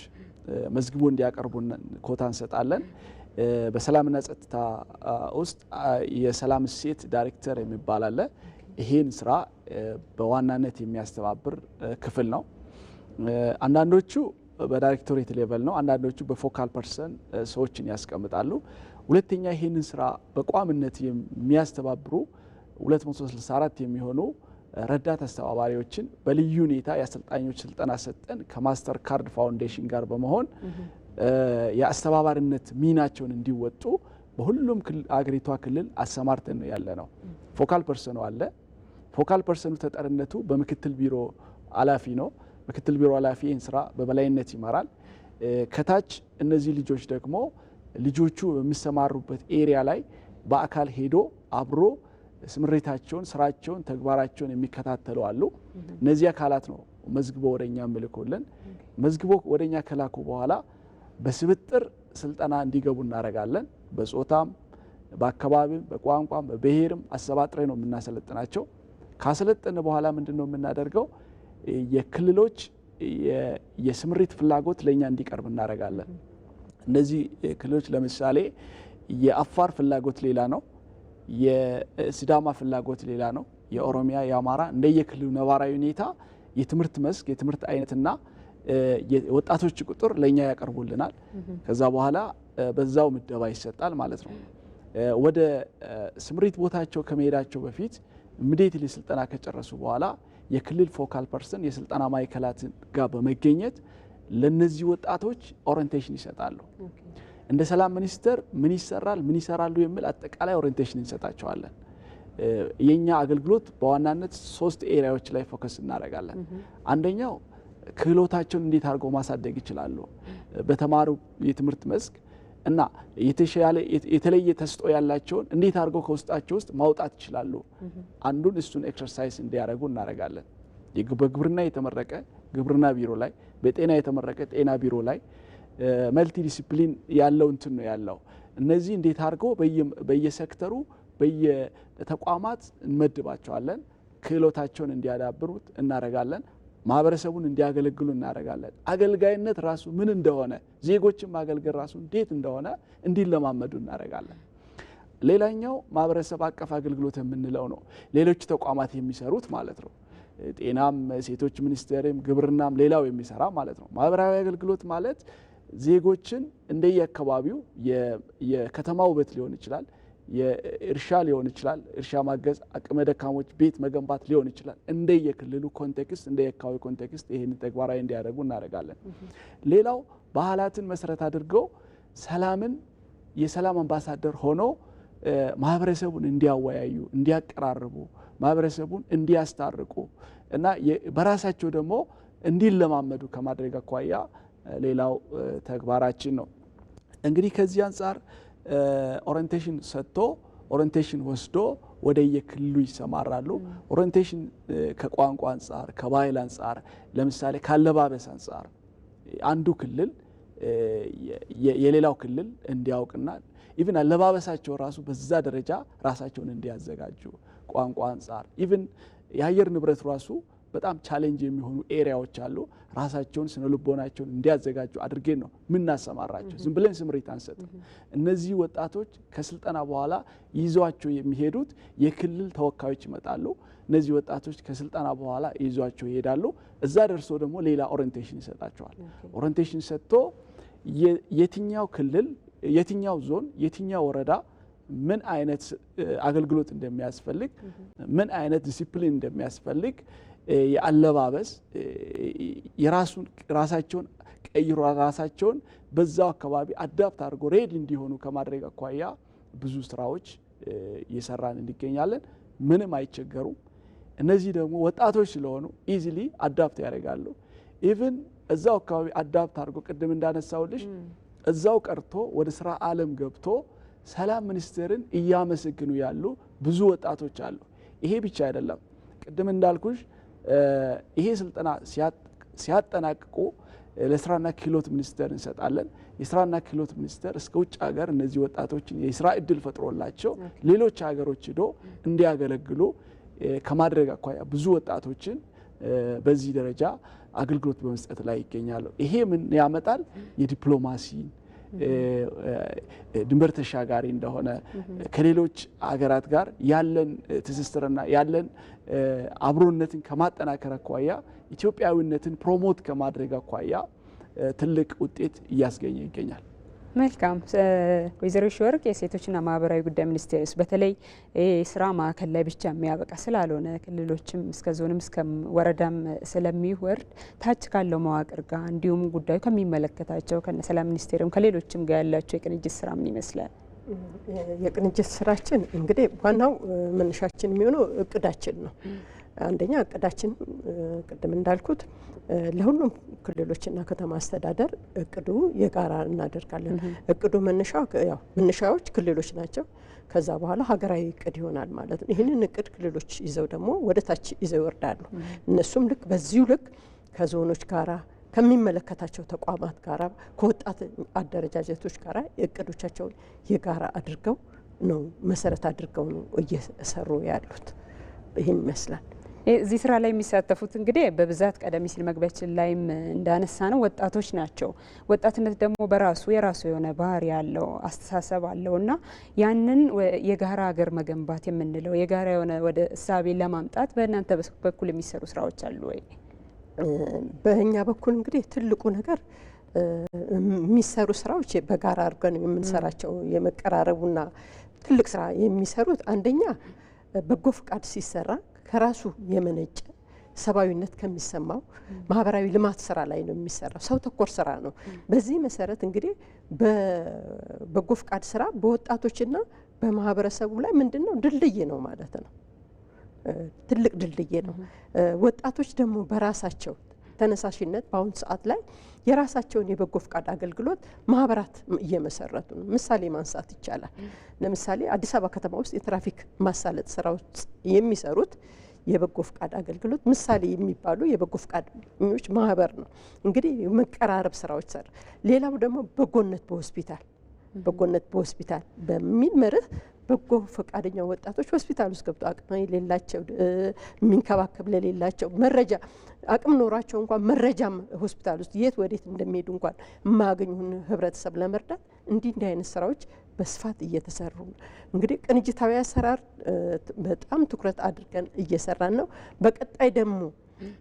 መዝግቦ እንዲያቀርቡ ኮታ እንሰጣለን። በሰላምና ጸጥታ ውስጥ የሰላም እሴት ዳይሬክተር የሚባል አለ። ይሄን ስራ በዋናነት የሚያስተባብር ክፍል ነው። አንዳንዶቹ በዳይሬክቶሬት ሌቨል ነው፣ አንዳንዶቹ በፎካል ፐርሰን ሰዎችን ያስቀምጣሉ። ሁለተኛ ይሄንን ስራ በቋምነት የሚያስተባብሩ 264 የሚሆኑ ረዳት አስተባባሪዎችን በልዩ ሁኔታ የአሰልጣኞች ስልጠና ሰጠን ከማስተር ካርድ ፋውንዴሽን ጋር በመሆን የአስተባባሪነት ሚናቸውን እንዲወጡ በሁሉም አገሪቷ ክልል አሰማርተን ነው ያለ ነው። ፎካል ፐርሰኑ አለ። ፎካል ፐርሰኑ ተጠሪነቱ በምክትል ቢሮ ኃላፊ ነው። ምክትል ቢሮ ኃላፊ ይህን ስራ በበላይነት ይመራል። ከታች እነዚህ ልጆች ደግሞ ልጆቹ በሚሰማሩበት ኤሪያ ላይ በአካል ሄዶ አብሮ ስምሪታቸውን፣ ስራቸውን፣ ተግባራቸውን የሚከታተሉ አሉ። እነዚህ አካላት ነው መዝግቦ ወደኛ ምልኮልን። መዝግቦ ወደኛ ከላኩ በኋላ በስብጥር ስልጠና እንዲገቡ እናደርጋለን። በጾታም በአካባቢም በቋንቋም በብሔርም አሰባጥሬ ነው የምናሰለጥናቸው። ካሰለጠነ በኋላ ምንድን ነው የምናደርገው? የክልሎች የስምሪት ፍላጎት ለእኛ እንዲቀርብ እናደርጋለን። እነዚህ ክልሎች ለምሳሌ የአፋር ፍላጎት ሌላ ነው፣ የሲዳማ ፍላጎት ሌላ ነው፣ የኦሮሚያ የአማራ እንደየክልሉ ነባራዊ ሁኔታ የትምህርት መስክ የትምህርት አይነትና ወጣቶች ቁጥር ለኛ ያቀርቡልናል። ከዛ በኋላ በዛው ምደባ ይሰጣል ማለት ነው። ወደ ስምሪት ቦታቸው ከመሄዳቸው በፊት ኢሚዲየትሊ ስልጠና ከጨረሱ በኋላ የክልል ፎካል ፐርሰን የስልጠና ማዕከላትን ጋር በመገኘት ለነዚህ ወጣቶች ኦሪንቴሽን ይሰጣሉ። እንደ ሰላም ሚኒስቴር ምን ይሰራል ምን ይሰራሉ የሚል አጠቃላይ ኦሪንቴሽን እንሰጣቸዋለን። የኛ አገልግሎት በዋናነት 3 ኤሪያዎች ላይ ፎከስ እናደርጋለን። አንደኛው ክህሎታቸውን እንዴት አድርገው ማሳደግ ይችላሉ በተማሩ የትምህርት መስክ እና የተለየ ተስጦ ያላቸውን እንዴት አድርገው ከውስጣቸው ውስጥ ማውጣት ይችላሉ። አንዱን እሱን ኤክሰርሳይዝ እንዲያደርጉ እናደርጋለን። በግብርና የተመረቀ ግብርና ቢሮ ላይ፣ በጤና የተመረቀ ጤና ቢሮ ላይ መልቲ ዲሲፕሊን ያለው እንትን ነው ያለው። እነዚህ እንዴት አድርገው በየሴክተሩ በየተቋማት እንመድባቸዋለን። ክህሎታቸውን እንዲያዳብሩት እናደርጋለን። ማህበረሰቡን እንዲያገለግሉ እናደርጋለን። አገልጋይነት ራሱ ምን እንደሆነ ዜጎችን ማገልገል ራሱ እንዴት እንደሆነ እንዲለማመዱ እናደርጋለን። ሌላኛው ማህበረሰብ አቀፍ አገልግሎት የምንለው ነው። ሌሎች ተቋማት የሚሰሩት ማለት ነው። ጤናም፣ ሴቶች ሚኒስቴርም፣ ግብርናም ሌላው የሚሰራ ማለት ነው። ማህበራዊ አገልግሎት ማለት ዜጎችን እንደየአካባቢው የከተማ ውበት ሊሆን ይችላል፣ የእርሻ ሊሆን ይችላል፣ እርሻ ማገዝ፣ አቅመ ደካሞች ቤት መገንባት ሊሆን ይችላል። እንደየክልሉ ኮንቴክስት እንደየአካባቢ ኮንቴክስት ይሄን ተግባራዊ እንዲያደርጉ እናደርጋለን። ሌላው ባህላትን መሰረት አድርገው ሰላምን የሰላም አምባሳደር ሆኖ ማህበረሰቡን እንዲያወያዩ፣ እንዲያቀራርቡ፣ ማህበረሰቡን እንዲያስታርቁ እና በራሳቸው ደግሞ እንዲለማመዱ ከማድረግ አኳያ ሌላው ተግባራችን ነው። እንግዲህ ከዚህ አንጻር ኦሪንቴሽን ሰጥቶ ኦሪንቴሽን ወስዶ ወደ የክልሉ ይሰማራሉ። ኦሪንቴሽን ከቋንቋ አንጻር፣ ከባህል አንጻር፣ ለምሳሌ ካለባበስ አንጻር አንዱ ክልል የሌላው ክልል እንዲያውቅና ኢቭን አለባበሳቸው ራሱ በዛ ደረጃ ራሳቸውን እንዲያዘጋጁ፣ ቋንቋ አንጻር ኢቭን የአየር ንብረት ራሱ በጣም ቻሌንጅ የሚሆኑ ኤሪያዎች አሉ። ራሳቸውን ስነ ልቦናቸውን እንዲያዘጋጁ አድርገን ነው ምናሰማራቸው። ዝም ብለን ስምሪት አንሰጥም። እነዚህ ወጣቶች ከስልጠና በኋላ ይዟቸው የሚሄዱት የክልል ተወካዮች ይመጣሉ። እነዚህ ወጣቶች ከስልጠና በኋላ ይዟቸው ይሄዳሉ። እዛ ደርሶ ደግሞ ሌላ ኦሪንቴሽን ይሰጣቸዋል። ኦሪንቴሽን ሰጥቶ የትኛው ክልል፣ የትኛው ዞን፣ የትኛው ወረዳ ምን አይነት አገልግሎት እንደሚያስፈልግ፣ ምን አይነት ዲሲፕሊን እንደሚያስፈልግ የአለባበስ ራሳቸውን ቀይሮ ራሳቸውን በዛው አካባቢ አዳፕት አድርጎ ሬድ እንዲሆኑ ከማድረግ አኳያ ብዙ ስራዎች እየሰራን እንገኛለን። ምንም አይቸገሩም። እነዚህ ደግሞ ወጣቶች ስለሆኑ ኢዚሊ አዳፕት ያደርጋሉ። ኢቭን እዛው አካባቢ አዳፕት አድርጎ ቅድም እንዳነሳውልሽ እዛው ቀርቶ ወደ ስራ ዓለም ገብቶ ሰላም ሚኒስቴርን እያመሰግኑ ያሉ ብዙ ወጣቶች አሉ። ይሄ ብቻ አይደለም። ቅድም እንዳልኩሽ ይሄ ስልጠና ሲያጠናቅቁ ለስራና ክህሎት ሚኒስቴር እንሰጣለን። የስራና ክህሎት ሚኒስቴር እስከ ውጭ ሀገር እነዚህ ወጣቶችን የስራ እድል ፈጥሮላቸው ሌሎች ሀገሮች ሄዶ እንዲያገለግሉ ከማድረግ አኳያ ብዙ ወጣቶችን በዚህ ደረጃ አገልግሎት በመስጠት ላይ ይገኛሉ። ይሄ ምን ያመጣል? የዲፕሎማሲ ድንበር ተሻጋሪ እንደሆነ ከሌሎች ሀገራት ጋር ያለን ትስስርና ያለን አብሮነትን ከማጠናከር አኳያ ኢትዮጵያዊነትን ፕሮሞት ከማድረግ አኳያ ትልቅ ውጤት እያስገኘ ይገኛል። መልካም። ወይዘሮ ሺወርቅ የሴቶችና ማህበራዊ ጉዳይ ሚኒስቴርስ በተለይ ስራ ማዕከል ላይ ብቻ የሚያበቃ ስላልሆነ ክልሎችም እስከ ዞንም እስከ ወረዳም ስለሚወርድ ታች ካለው መዋቅር ጋር እንዲሁም ጉዳዩ ከሚመለከታቸው ከሰላም ሚኒስቴርም ከሌሎችም ጋር ያላቸው የቅንጅት ስራ ምን ይመስላል? የቅንጅት ስራችን እንግዲህ ዋናው መነሻችን የሚሆነው እቅዳችን ነው። አንደኛ እቅዳችን ቅድም እንዳልኩት ለሁሉም ክልሎችና ከተማ አስተዳደር እቅዱ የጋራ እናደርጋለን። እቅዱ መነሻዎች ክልሎች ናቸው። ከዛ በኋላ ሀገራዊ እቅድ ይሆናል ማለት ነው። ይህንን እቅድ ክልሎች ይዘው ደግሞ ወደ ታች ይዘው ይወርዳሉ። እነሱም ልክ በዚሁ ልክ ከዞኖች ጋራ ከሚመለከታቸው ተቋማት ጋራ ከወጣት አደረጃጀቶች ጋራ እቅዶቻቸውን የጋራ አድርገው ነው መሰረት አድርገው ነው እየሰሩ ያሉት። ይህን ይመስላል። እዚህ ስራ ላይ የሚሳተፉት እንግዲህ በብዛት ቀደም ሲል መግቢያችን ላይም እንዳነሳ ነው ወጣቶች ናቸው። ወጣትነት ደግሞ በራሱ የራሱ የሆነ ባህሪ ያለው አስተሳሰብ አለው እና ያንን የጋራ ሀገር መገንባት የምንለው የጋራ የሆነ ወደ እሳቤ ለማምጣት በእናንተ በኩል የሚሰሩ ስራዎች አሉ ወይ? በእኛ በኩል እንግዲህ ትልቁ ነገር የሚሰሩ ስራዎች በጋራ አድርገን የምንሰራቸው የመቀራረቡና ትልቅ ስራ የሚሰሩት አንደኛ በጎ ፍቃድ ሲሰራ ከራሱ የመነጨ ሰብአዊነት ከሚሰማው ማህበራዊ ልማት ስራ ላይ ነው የሚሰራው። ሰው ተኮር ስራ ነው። በዚህ መሰረት እንግዲህ በበጎ ፍቃድ ስራ በወጣቶችና በማህበረሰቡ ላይ ምንድነው ድልድይ ነው ማለት ነው። ትልቅ ድልድይ ነው። ወጣቶች ደግሞ በራሳቸው ተነሳሽነት በአሁኑ ሰዓት ላይ የራሳቸውን የበጎ ፍቃድ አገልግሎት ማህበራት እየመሰረቱ ነው። ምሳሌ ማንሳት ይቻላል። ለምሳሌ አዲስ አበባ ከተማ ውስጥ የትራፊክ ማሳለጥ ስራዎች የሚሰሩት የበጎ ፍቃድ አገልግሎት ምሳሌ የሚባሉ የበጎ ፍቃደኞች ማህበር ነው። እንግዲህ መቀራረብ ስራዎች ሰራ። ሌላው ደግሞ በጎነት በሆስፒታል በሚል መርህ በጎ ፈቃደኛ ወጣቶች ሆስፒታል ውስጥ ገብተው አቅም የሌላቸው የሚንከባከብ ለሌላቸው መረጃ አቅም ኖራቸው እንኳን መረጃም ሆስፒታል ውስጥ የት ወዴት እንደሚሄዱ እንኳን የማያገኙን ህብረተሰብ ለመርዳት እንዲህ አይነት ስራዎች በስፋት እየተሰሩ ነው። እንግዲህ ቅንጅታዊ አሰራር በጣም ትኩረት አድርገን እየሰራን ነው። በቀጣይ ደግሞ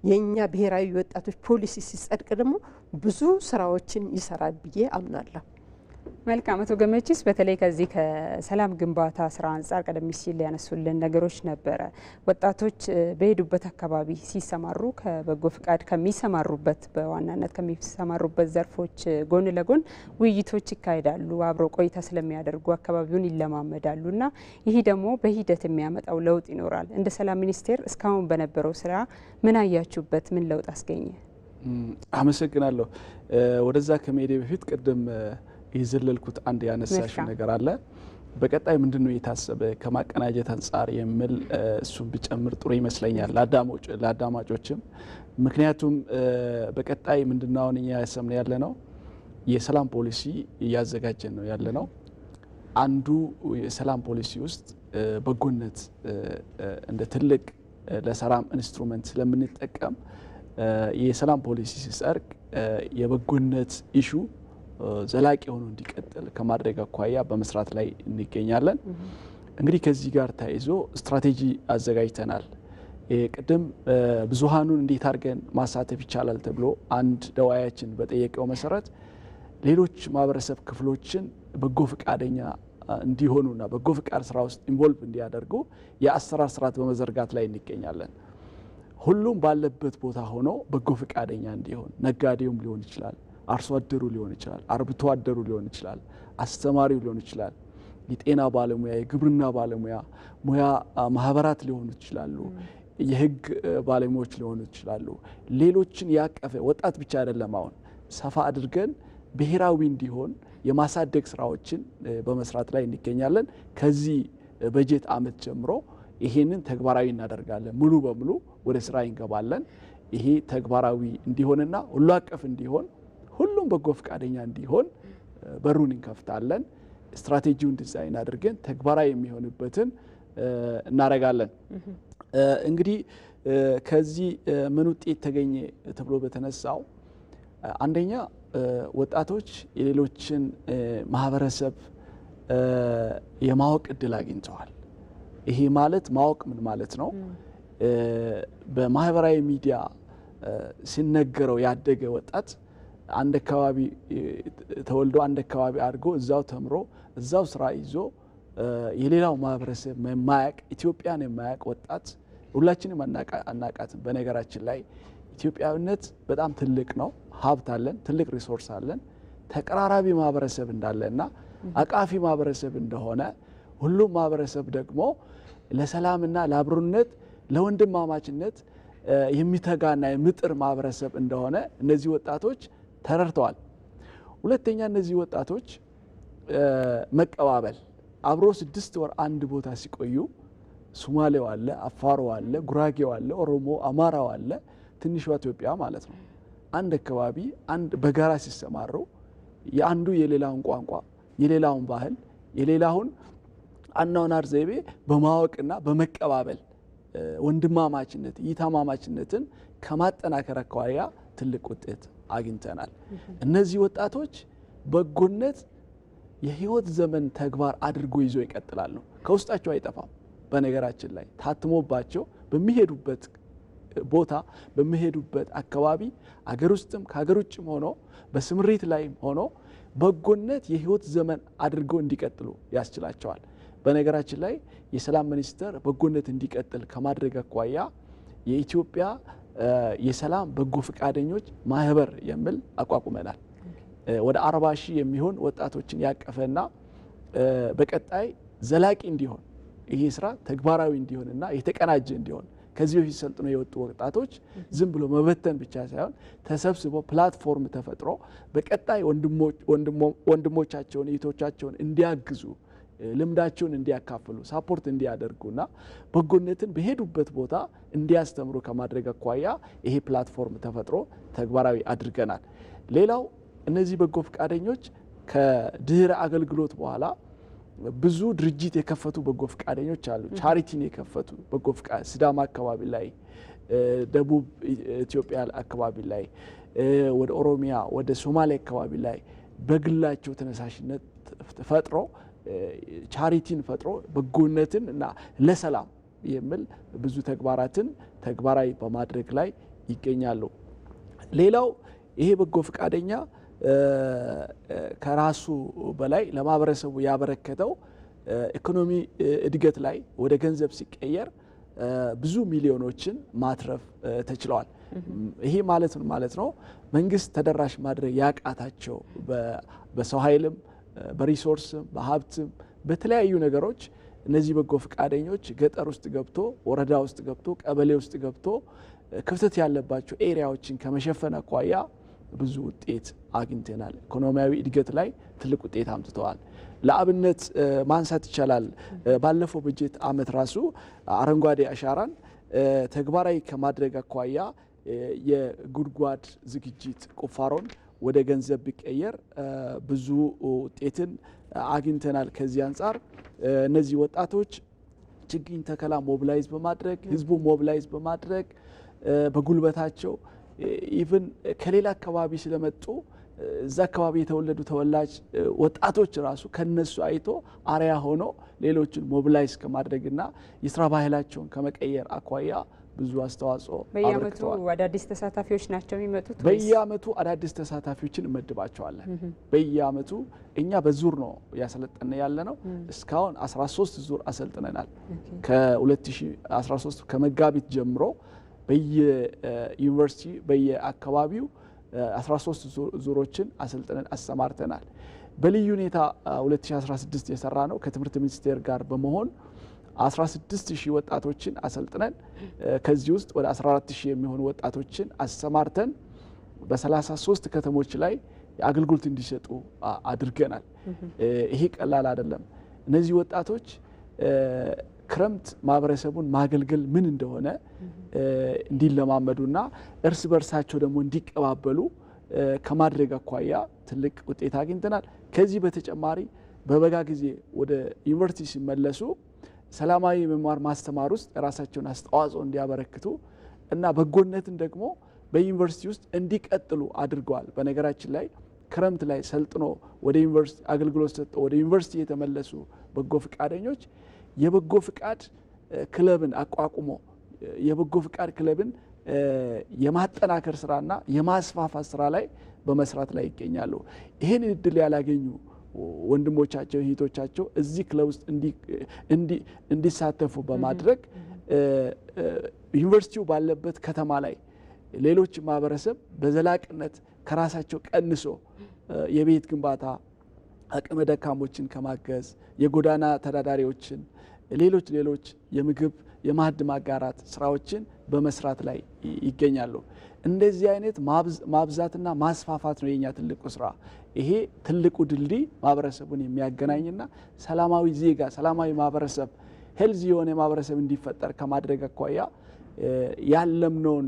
የኛ ብሔራዊ ወጣቶች ፖሊሲ ሲጸድቅ ደግሞ ብዙ ስራዎችን ይሰራል ብዬ አምናለሁ። መልካም አቶ ገመቺስ፣ በተለይ ከዚህ ከሰላም ግንባታ ስራ አንጻር ቀደም ሲል ያነሱልን ነገሮች ነበረ። ወጣቶች በሄዱበት አካባቢ ሲሰማሩ ከበጎ ፍቃድ ከሚሰማሩበት በዋናነት ከሚሰማሩበት ዘርፎች ጎን ለጎን ውይይቶች ይካሄዳሉ። አብረው ቆይታ ስለሚያደርጉ አካባቢውን ይለማመዳሉ እና ይህ ደግሞ በሂደት የሚያመጣው ለውጥ ይኖራል። እንደ ሰላም ሚኒስቴር እስካሁን በነበረው ስራ ምን አያችሁበት? ምን ለውጥ አስገኘ? አመሰግናለሁ። ወደዛ ከመሄዴ በፊት ቅድም የዘለልኩት አንድ ያነሳሽ ነገር አለ። በቀጣይ ምንድነው የታሰበ ከማቀናጀት አንጻር የሚል እሱን ብጨምር ጥሩ ይመስለኛል ለአዳማጮችም። ምክንያቱም በቀጣይ ምንድነው አሁን እኛ ያሰብነው ያለ ነው የሰላም ፖሊሲ እያዘጋጀን ነው ያለ ነው። አንዱ የሰላም ፖሊሲ ውስጥ በጎነት እንደ ትልቅ ለሰላም ኢንስትሩመንት ስለምንጠቀም የሰላም ፖሊሲ ሲጸድቅ የበጎነት ኢሹ ዘላቂ ሆኖ እንዲቀጥል ከማድረግ አኳያ በመስራት ላይ እንገኛለን። እንግዲህ ከዚህ ጋር ተያይዞ ስትራቴጂ አዘጋጅተናል። ቅድም ብዙሃኑን እንዴት አድርገን ማሳተፍ ይቻላል ተብሎ አንድ ደዋያችን በጠየቀው መሰረት ሌሎች ማህበረሰብ ክፍሎችን በጎ ፈቃደኛ እንዲሆኑና በጎ ፍቃድ ስራ ውስጥ ኢንቮልቭ እንዲያደርጉ የአሰራር ስርዓት በመዘርጋት ላይ እንገኛለን። ሁሉም ባለበት ቦታ ሆኖ በጎ ፈቃደኛ እንዲሆን ነጋዴውም ሊሆን ይችላል፣ አርሶ አደሩ ሊሆን ይችላል፣ አርብቶ አደሩ ሊሆን ይችላል፣ አስተማሪው ሊሆን ይችላል፣ የጤና ባለሙያ፣ የግብርና ባለሙያ፣ ሙያ ማህበራት ሊሆኑ ይችላሉ፣ የህግ ባለሙያዎች ሊሆኑ ይችላሉ። ሌሎችን ያቀፈ ወጣት ብቻ አይደለም። አሁን ሰፋ አድርገን ብሔራዊ እንዲሆን የማሳደግ ስራዎችን በመስራት ላይ እንገኛለን። ከዚህ በጀት አመት ጀምሮ ይሄንን ተግባራዊ እናደርጋለን። ሙሉ በሙሉ ወደ ስራ እንገባለን። ይሄ ተግባራዊ እንዲሆንና ሁሉ አቀፍ እንዲሆን ሁሉም በጎ ፈቃደኛ እንዲሆን በሩን እንከፍታለን። ስትራቴጂውን ዲዛይን አድርገን ተግባራዊ የሚሆንበትን እናደርጋለን። እንግዲህ ከዚህ ምን ውጤት ተገኘ ተብሎ በተነሳው አንደኛ ወጣቶች የሌሎችን ማህበረሰብ የማወቅ እድል አግኝተዋል። ይሄ ማለት ማወቅ ምን ማለት ነው? በማህበራዊ ሚዲያ ሲነገረው ያደገ ወጣት አንድ አካባቢ ተወልዶ አንድ አካባቢ አድጎ እዛው ተምሮ እዛው ስራ ይዞ የሌላው ማህበረሰብ የማያውቅ ኢትዮጵያን የማያውቅ ወጣት ሁላችንም አናቃትም። በነገራችን ላይ ኢትዮጵያዊነት በጣም ትልቅ ነው። ሀብት አለን፣ ትልቅ ሪሶርስ አለን። ተቀራራቢ ማህበረሰብ እንዳለና አቃፊ ማህበረሰብ እንደሆነ ሁሉም ማህበረሰብ ደግሞ ለሰላምና ለአብሮነት ለወንድማማችነት የሚተጋና የሚጥር ማህበረሰብ እንደሆነ እነዚህ ወጣቶች ተረድተዋል። ሁለተኛ እነዚህ ወጣቶች መቀባበል አብሮ 6 ወር አንድ ቦታ ሲቆዩ ሶማሌው አለ፣ አፋሩ አለ፣ ጉራጌው አለ፣ ኦሮሞ አማራው አለ፣ ትንሿ ኢትዮጵያ ማለት ነው። አንድ አካባቢ አንድ በጋራ ሲሰማሩ የአንዱ የሌላውን ቋንቋ፣ የሌላውን ባህል፣ የሌላውን አኗኗር ዘይቤ በማወቅና በመቀባበል ወንድማማችነት ይታማማችነትን ከማጠናከር አኳያ ትልቅ ውጤት አግኝተናል። እነዚህ ወጣቶች በጎነት የህይወት ዘመን ተግባር አድርጎ ይዞ ይቀጥላሉ። ከውስጣቸው አይጠፋም። በነገራችን ላይ ታትሞባቸው በሚሄዱበት ቦታ በሚሄዱበት አካባቢ አገር ውስጥም ከሀገር ውጭም ሆኖ በስምሪት ላይም ሆኖ በጎነት የህይወት ዘመን አድርገው እንዲቀጥሉ ያስችላቸዋል። በነገራችን ላይ የሰላም ሚኒስቴር በጎነት እንዲቀጥል ከማድረግ አኳያ የኢትዮጵያ የሰላም በጎ ፈቃደኞች ማህበር የሚል አቋቁመናል። ወደ 40 ሺህ የሚሆን ወጣቶችን ያቀፈና በቀጣይ ዘላቂ እንዲሆን ይሄ ስራ ተግባራዊ እንዲሆንና የተቀናጀ እንዲሆን ከዚህ በፊት ሰልጥነው የወጡ ወጣቶች ዝም ብሎ መበተን ብቻ ሳይሆን ተሰብስበው ፕላትፎርም ተፈጥሮ በቀጣይ ወንድሞቻቸውን እህቶቻቸውን እንዲያግዙ ልምዳቸውን እንዲያካፍሉ ሳፖርት እንዲያደርጉና በጎነትን በሄዱበት ቦታ እንዲያስተምሩ ከማድረግ አኳያ ይሄ ፕላትፎርም ተፈጥሮ ተግባራዊ አድርገናል። ሌላው እነዚህ በጎ ፈቃደኞች ከድህረ አገልግሎት በኋላ ብዙ ድርጅት የከፈቱ በጎ ፈቃደኞች አሉ። ቻሪቲን የከፈቱ በጎ ፈቃድ ሲዳማ አካባቢ ላይ፣ ደቡብ ኢትዮጵያ አካባቢ ላይ፣ ወደ ኦሮሚያ ወደ ሶማሌ አካባቢ ላይ በግላቸው ተነሳሽነት ፈጥሮ ቻሪቲን ፈጥሮ በጎነትን እና ለሰላም የሚል ብዙ ተግባራትን ተግባራዊ በማድረግ ላይ ይገኛሉ። ሌላው ይሄ በጎ ፈቃደኛ ከራሱ በላይ ለማህበረሰቡ ያበረከተው ኢኮኖሚ እድገት ላይ ወደ ገንዘብ ሲቀየር ብዙ ሚሊዮኖችን ማትረፍ ተችሏል። ይሄ ማለት ነው መንግስት ተደራሽ ማድረግ ያቃታቸው በሰው ኃይልም በሪሶርስም በሀብትም በተለያዩ ነገሮች እነዚህ በጎ ፈቃደኞች ገጠር ውስጥ ገብቶ ወረዳ ውስጥ ገብቶ ቀበሌ ውስጥ ገብቶ ክፍተት ያለባቸው ኤሪያዎችን ከመሸፈን አኳያ ብዙ ውጤት አግኝተናል። ኢኮኖሚያዊ እድገት ላይ ትልቅ ውጤት አምጥተዋል። ለአብነት ማንሳት ይቻላል። ባለፈው በጀት ዓመት ራሱ አረንጓዴ አሻራን ተግባራዊ ከማድረግ አኳያ የጉድጓድ ዝግጅት ቁፋሮን ወደ ገንዘብ ቢቀየር ብዙ ውጤትን አግኝተናል። ከዚህ አንጻር እነዚህ ወጣቶች ችግኝ ተከላ ሞቢላይዝ በማድረግ ህዝቡ ሞቢላይዝ በማድረግ በጉልበታቸው ኢቭን ከሌላ አካባቢ ስለመጡ እዛ አካባቢ የተወለዱ ተወላጅ ወጣቶች ራሱ ከነሱ አይቶ አርያ ሆኖ ሌሎችን ሞቢላይዝ ከማድረግና የስራ ባህላቸውን ከመቀየር አኳያ ብዙ አስተዋጽኦ በየአመቱ አዳዲስ ተሳታፊዎች ናቸው የሚመጡት። በየአመቱ አዳዲስ ተሳታፊዎችን እንመድባቸዋለን። በየአመቱ እኛ በዙር ነው ያሰለጠነ ያለ ነው። እስካሁን 13 ዙር አሰልጥነናል። ከ2013 ከመጋቢት ጀምሮ በየዩኒቨርሲቲ በየአካባቢው 13 ዙሮችን አሰልጥነን አሰማርተናል። በልዩ ሁኔታ 2016 የሰራ ነው ከትምህርት ሚኒስቴር ጋር በመሆን 16000 ወጣቶችን አሰልጥነን ከዚህ ውስጥ ወደ 14000 የሚሆኑ ወጣቶችን አሰማርተን በ33 ከተሞች ላይ አገልግሎት እንዲሰጡ አድርገናል። ይሄ ቀላል አይደለም። እነዚህ ወጣቶች ክረምት ማህበረሰቡን ማገልገል ምን እንደሆነ እንዲለማመዱና እርስ በርሳቸው ደግሞ እንዲቀባበሉ ከማድረግ አኳያ ትልቅ ውጤት አግኝተናል። ከዚህ በተጨማሪ በበጋ ጊዜ ወደ ዩኒቨርሲቲ ሲመለሱ ሰላማዊ መማር ማስተማር ውስጥ የራሳቸውን አስተዋጽኦ እንዲያበረክቱ እና በጎነትን ደግሞ በዩኒቨርሲቲ ውስጥ እንዲቀጥሉ አድርገዋል። በነገራችን ላይ ክረምት ላይ ሰልጥኖ ወደ ዩኒቨርሲቲ አገልግሎት ሰጥተው ወደ ዩኒቨርሲቲ የተመለሱ በጎ ፈቃደኞች የበጎ ፍቃድ ክለብን አቋቁሞ የበጎ ፍቃድ ክለብን የማጠናከር ስራና የማስፋፋት ስራ ላይ በመስራት ላይ ይገኛሉ። ይህን እድል ያላገኙ ወንድሞቻቸው እህቶቻቸው እዚህ ክለብ ውስጥ እንዲሳተፉ በማድረግ ዩኒቨርሲቲው ባለበት ከተማ ላይ ሌሎች ማህበረሰብ በዘላቂነት ከራሳቸው ቀንሶ የቤት ግንባታ አቅመ ደካሞችን ከማገዝ የጎዳና ተዳዳሪዎችን ሌሎች የምግብ የማዕድ ማጋራት ስራዎችን በመስራት ላይ ይገኛሉ። እንደዚህ አይነት ማብዛትና ማስፋፋት ነው የኛ ትልቁ ስራ። ይሄ ትልቁ ድልድይ ማህበረሰቡን የሚያገናኝና ሰላማዊ ዜጋ ሰላማዊ ማህበረሰብ ሄልዚ የሆነ ማህበረሰብ እንዲፈጠር ከማድረግ አኳያ ያለምነውን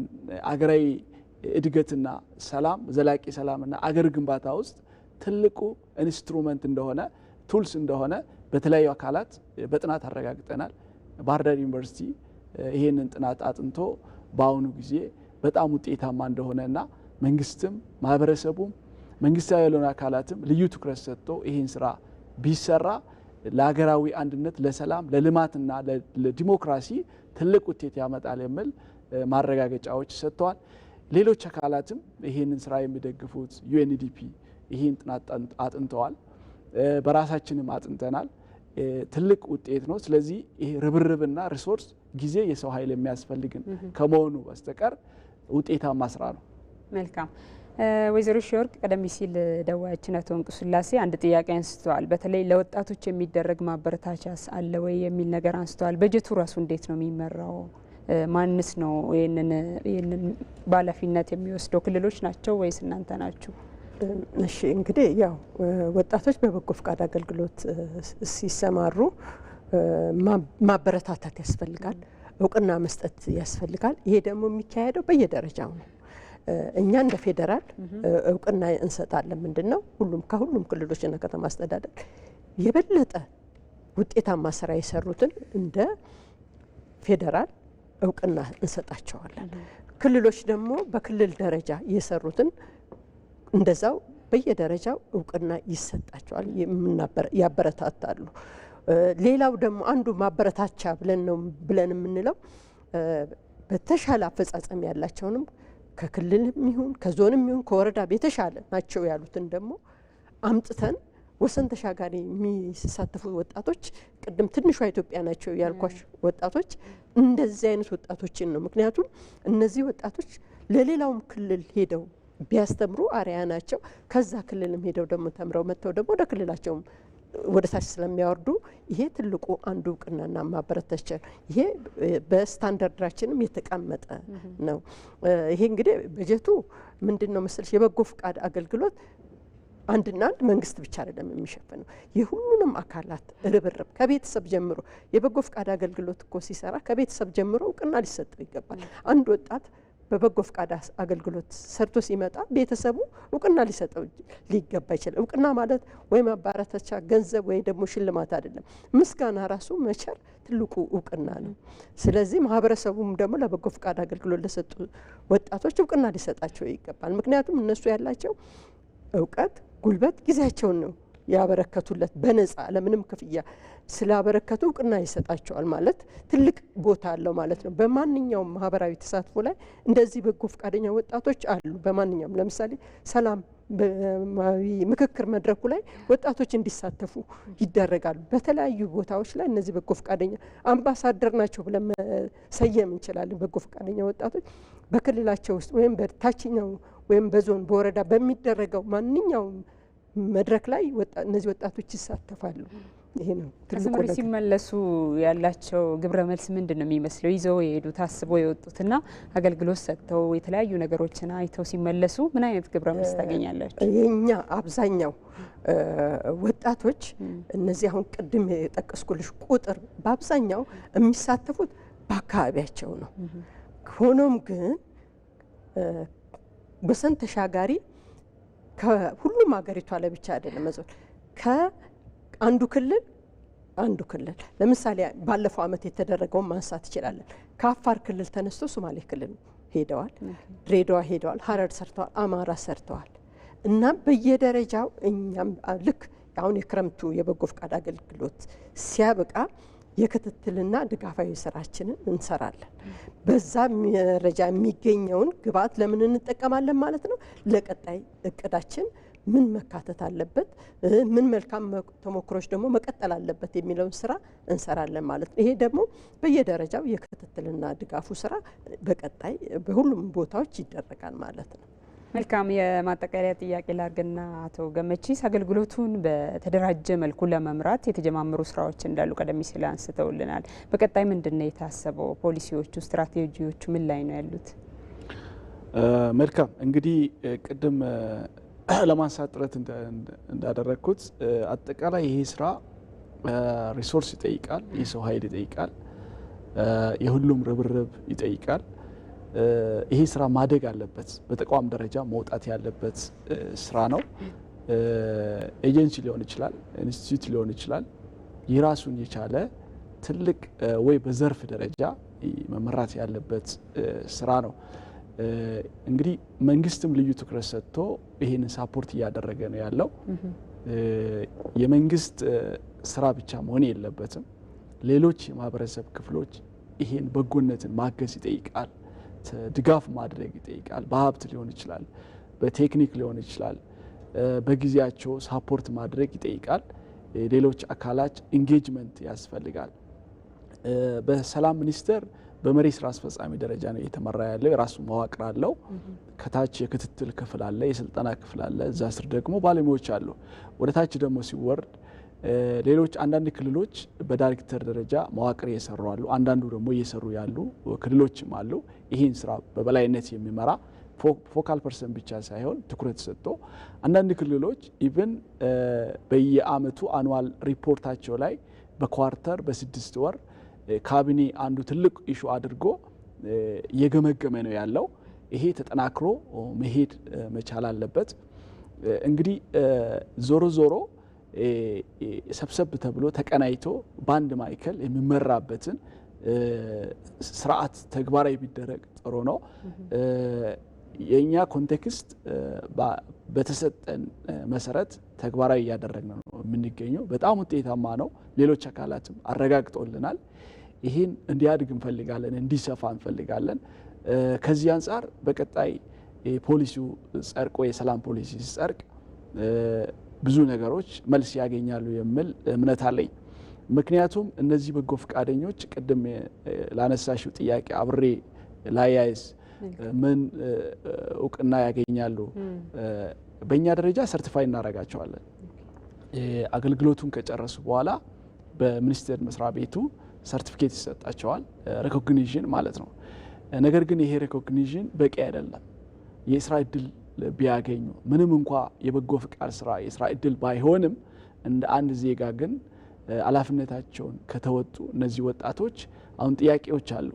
አገራዊ እድገትና ሰላም ዘላቂ ሰላምና አገር ግንባታ ውስጥ ትልቁ ኢንስትሩመንት እንደሆነ ቱልስ እንደሆነ በተለያዩ አካላት በጥናት አረጋግጠናል። ባህር ዳር ዩኒቨርሲቲ ይሄንን ጥናት አጥንቶ በአሁኑ ጊዜ በጣም ውጤታማ እንደሆነና መንግስትም ማህበረሰቡም መንግስታዊ ያልሆኑ አካላትም ልዩ ትኩረት ሰጥቶ ይህን ስራ ቢሰራ ለሀገራዊ አንድነት፣ ለሰላም፣ ለልማትና ለዲሞክራሲ ትልቅ ውጤት ያመጣል የሚል ማረጋገጫዎች ሰጥተዋል። ሌሎች አካላትም ይህንን ስራ የሚደግፉት ዩኤንዲፒ ይህን ጥናት አጥንተዋል። በራሳችንም አጥንተናል። ትልቅ ውጤት ነው። ስለዚህ ይሄ ርብርብና ሪሶርስ ጊዜ የሰው ኃይል የሚያስፈልግን ከመሆኑ በስተቀር ውጤታማ ስራ ነው። መልካም። ወይዘሮ ሺወርቅ ቀደም ሲል ደዋያችን አቶ እንቁ ስላሴ አንድ ጥያቄ አንስተዋል። በተለይ ለወጣቶች የሚደረግ ማበረታቻስ አለ ወይ የሚል ነገር አንስተዋል። በጀቱ ራሱ እንዴት ነው የሚመራው? ማንስ ነው ይህንን በኃላፊነት የሚወስደው? ክልሎች ናቸው ወይስ እናንተ ናችሁ? እሺ እንግዲህ ያው ወጣቶች በበጎ ፈቃድ አገልግሎት ሲሰማሩ ማበረታታት ያስፈልጋል፣ እውቅና መስጠት ያስፈልጋል። ይሄ ደግሞ የሚካሄደው በየደረጃው ነው። እኛ እንደ ፌዴራል እውቅና እንሰጣለን። ምንድነው ከሁሉም ክልሎችና ከተማ አስተዳደር የበለጠ ውጤታማ ስራ የሰሩትን እንደ ፌዴራል እውቅና እንሰጣቸዋለን። ክልሎች ደግሞ በክልል ደረጃ የሰሩትን እንደዛው በየደረጃው እውቅና ይሰጣቸዋል፣ ያበረታታሉ። ሌላው ደግሞ አንዱ ማበረታቻ ብለን የምንለው በተሻለ አፈጻጸም ያላቸውንም ከክልልም ይሁን ከዞንም ይሁን ከወረዳ የተሻለ ናቸው ያሉትን ደግሞ አምጥተን ወሰን ተሻጋሪ የሚሳተፉ ወጣቶች ቅድም ትንሿ ኢትዮጵያ ናቸው ያልኳቸው ወጣቶች እንደዚህ አይነት ወጣቶችን ነው። ምክንያቱም እነዚህ ወጣቶች ለሌላውም ክልል ሄደው ቢያስተምሩ አርአያ ናቸው። ከዛ ክልልም ሄደው ደግሞ ተምረው መጥተው ደግሞ ወደ ክልላቸውም ወደ ታች ስለሚያወርዱ ይሄ ትልቁ አንዱ እውቅናና ማበረታቻ ይሄ በስታንዳርዳችንም የተቀመጠ ነው። ይሄ እንግዲህ በጀቱ ምንድነው መሰለሽ የበጎ ፈቃድ አገልግሎት አንድና አንድ መንግስት ብቻ አይደለም የሚሸፍነው፣ የሁሉንም አካላት ርብርብ ከቤተሰብ ጀምሮ የበጎ ፈቃድ አገልግሎት እኮ ሲሰራ ከቤተሰብ ጀምሮ እውቅና ሊሰጠው ይገባል። አንድ ወጣት በበጎ ፈቃድ አገልግሎት ሰርቶ ሲመጣ ቤተሰቡ እውቅና ሊሰጠው ሊገባ ይችላል። እውቅና ማለት ወይ ማበረታቻ ገንዘብ ወይ ደግሞ ሽልማት አይደለም። ምስጋና ራሱ መቸር ትልቁ እውቅና ነው። ስለዚህ ማህበረሰቡም ደግሞ ለበጎ ፈቃድ አገልግሎት ለሰጡ ወጣቶች እውቅና ሊሰጣቸው ይገባል። ምክንያቱም እነሱ ያላቸው እውቀት፣ ጉልበት፣ ጊዜያቸውን ነው ያበረከቱለት በነጻ ለምንም ክፍያ ስላበረከቱ እውቅና ይሰጣቸዋል ማለት ትልቅ ቦታ አለው ማለት ነው። በማንኛውም ማህበራዊ ተሳትፎ ላይ እንደዚህ በጎ ፈቃደኛ ወጣቶች አሉ። በማንኛውም ለምሳሌ ሰላም ምክክር መድረኩ ላይ ወጣቶች እንዲሳተፉ ይደረጋሉ። በተለያዩ ቦታዎች ላይ እነዚህ በጎ ፈቃደኛ አምባሳደር ናቸው ብለን መሰየም እንችላለን። በጎ ፈቃደኛ ወጣቶች በክልላቸው ውስጥ ወይም በታችኛው ወይም በዞን በወረዳ በሚደረገው ማንኛውም መድረክ ላይ እነዚህ ወጣቶች ይሳተፋሉ። ይሄ ነው ትልቁ ነገር። ሲመለሱ ያላቸው ግብረ መልስ ምንድን ነው የሚመስለው? ይዘው የሄዱት አስበው የወጡትና አገልግሎት ሰጥተው የተለያዩ ነገሮችን አይተው ሲመለሱ ምን አይነት ግብረ መልስ ታገኛላችሁ? የኛ አብዛኛው ወጣቶች እነዚህ አሁን ቅድም የጠቀስኩልሽ ቁጥር በአብዛኛው የሚሳተፉት በአካባቢያቸው ነው። ሆኖም ግን ወሰን ተሻጋሪ ከሁሉም ሀገሪቷ ላይ ብቻ አይደለም መዞር ከአንዱ ክልል ለምሳሌ ባለፈው ዓመት የተደረገውን ማንሳት ይችላለን። ከአፋር ክልል ተነስቶ ሶማሌ ክልል ሄደዋል፣ ድሬዳዋ ሄደዋል፣ ሀረር ሰርተዋል፣ አማራ ሰርተዋል። እና በየደረጃው እኛም ልክ አሁን የክረምቱ የበጎ ፈቃድ አገልግሎት ሲያበቃ የክትትልና ድጋፋዊ ስራችንን እንሰራለን። በዛ መረጃ የሚገኘውን ግብዓት ለምን እንጠቀማለን ማለት ነው። ለቀጣይ እቅዳችን ምን መካተት አለበት፣ ምን መልካም ተሞክሮች ደግሞ መቀጠል አለበት የሚለውን ስራ እንሰራለን ማለት ነው። ይሄ ደግሞ በየደረጃው የክትትልና ድጋፉ ስራ በቀጣይ በሁሉም ቦታዎች ይደረጋል ማለት ነው። መልካም። የማጠቃለያ ጥያቄ ላርግና አቶ ገመቺስ አገልግሎቱን በተደራጀ መልኩ ለመምራት የተጀማመሩ ስራዎች እንዳሉ ቀደም ሲል አንስተውልናል። በቀጣይ ምንድን ነው የታሰበው? ፖሊሲዎቹ፣ ስትራቴጂዎቹ ምን ላይ ነው ያሉት? መልካም እንግዲህ ቅድም ለማንሳት ጥረት እንዳደረግኩት አጠቃላይ ይሄ ስራ ሪሶርስ ይጠይቃል፣ የሰው ኃይል ይጠይቃል፣ የሁሉም ርብርብ ይጠይቃል። ይሄ ስራ ማደግ አለበት። በተቋም ደረጃ መውጣት ያለበት ስራ ነው። ኤጀንሲ ሊሆን ይችላል፣ ኢንስቲትዩት ሊሆን ይችላል፣ የራሱን የቻለ ትልቅ ወይ በዘርፍ ደረጃ መመራት ያለበት ስራ ነው። እንግዲህ መንግስትም ልዩ ትኩረት ሰጥቶ ይሄንን ሳፖርት እያደረገ ነው ያለው። የመንግስት ስራ ብቻ መሆን የለበትም። ሌሎች የማህበረሰብ ክፍሎች ይሄን በጎነትን ማገዝ ይጠይቃል። ድጋፍ ማድረግ ይጠይቃል። በሀብት ሊሆን ይችላል፣ በቴክኒክ ሊሆን ይችላል፣ በጊዜያቸው ሳፖርት ማድረግ ይጠይቃል። ሌሎች አካላት ኢንጌጅመንት ያስፈልጋል። በሰላም ሚኒስቴር በመሪ ስራ አስፈጻሚ ደረጃ ነው እየተመራ ያለው። የራሱ መዋቅር አለው። ከታች የክትትል ክፍል አለ፣ የስልጠና ክፍል አለ። እዛ ስር ደግሞ ባለሙያዎች አሉ። ወደ ታች ደግሞ ሲወርድ ሌሎች አንዳንድ ክልሎች በዳይሬክተር ደረጃ መዋቅር እየሰሩ አሉ። አንዳንዱ ደግሞ እየሰሩ ያሉ ክልሎችም አሉ። ይህን ስራ በበላይነት የሚመራ ፎካል ፐርሰን ብቻ ሳይሆን ትኩረት ሰጥቶ አንዳንድ ክልሎች ኢቭን በየአመቱ አኑዋል ሪፖርታቸው ላይ በኳርተር በ6 ወር ካቢኔ አንዱ ትልቅ ኢሹ አድርጎ እየገመገመ ነው ያለው። ይሄ ተጠናክሮ መሄድ መቻል አለበት። እንግዲህ ዞሮ ዞሮ ሰብሰብ ተብሎ ተቀናይቶ በአንድ ማዕከል የሚመራበትን ስርዓት ተግባራዊ ቢደረግ ጥሩ ነው። የኛ ኮንቴክስት በተሰጠን መሰረት ተግባራዊ እያደረግን ነው የምንገኘው። በጣም ውጤታማ ነው። ሌሎች አካላትም አረጋግጦልናል። ይህን እንዲያድግ እንፈልጋለን፣ እንዲሰፋ እንፈልጋለን። ከዚህ አንጻር በቀጣይ ፖሊሲው ጸድቆ የሰላም ፖሊሲ ሲጸድቅ ብዙ ነገሮች መልስ ያገኛሉ የሚል እምነት አለኝ። ምክንያቱም እነዚህ በጎ ፈቃደኞች ቅድም ላነሳሽው ጥያቄ አብሬ ላያይዝ ምን እውቅና ያገኛሉ? በእኛ ደረጃ ሰርቲፋይ እናደርጋቸዋለን። አገልግሎቱን ከጨረሱ በኋላ በሚኒስቴር መስሪያ ቤቱ ሰርቲፊኬት ይሰጣቸዋል፣ ሪኮግኒሽን ማለት ነው። ነገር ግን ይሄ ሪኮግኒሽን በቂ አይደለም። የስራ እድል ቢያገኙ ምንም እንኳ የበጎ ፍቃድ ስራ የስራ እድል ባይሆንም እንደ አንድ ዜጋ ግን ኃላፊነታቸውን ከተወጡ እነዚህ ወጣቶች አሁን ጥያቄዎች አሉ።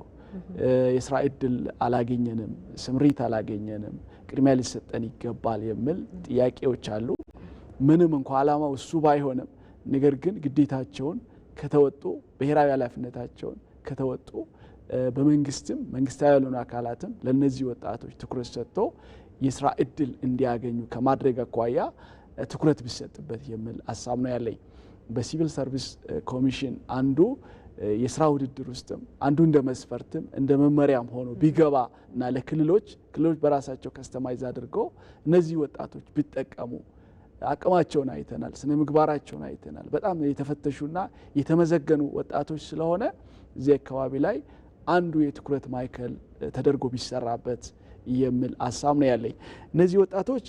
የስራ እድል አላገኘንም፣ ስምሪት አላገኘንም፣ ቅድሚያ ሊሰጠን ይገባል የሚል ጥያቄዎች አሉ። ምንም እንኳ አላማው እሱ ባይሆንም ነገር ግን ግዴታቸውን ከተወጡ ብሔራዊ ኃላፊነታቸውን ከተወጡ በመንግስትም መንግስታዊ ያልሆኑ አካላትም ለነዚህ ወጣቶች ትኩረት ሰጥቶ የስራ እድል እንዲያገኙ ከማድረግ አኳያ ትኩረት ቢሰጥበት የሚል ሀሳብ ነው ያለኝ። በሲቪል ሰርቪስ ኮሚሽን አንዱ የስራ ውድድር ውስጥም አንዱ እንደ መስፈርትም እንደ መመሪያም ሆኖ ቢገባ እና ለክልሎች በራሳቸው ከስተማይዝ አድርገው እነዚህ ወጣቶች ቢጠቀሙ አቅማቸውን አይተናል፣ ስነ ምግባራቸውን አይተናል። በጣም የተፈተሹና የተመዘገኑ ወጣቶች ስለሆነ እዚህ አካባቢ ላይ አንዱ የትኩረት ማዕከል ተደርጎ ቢሰራበት የሚል ሀሳብ ነው ያለኝ። እነዚህ ወጣቶች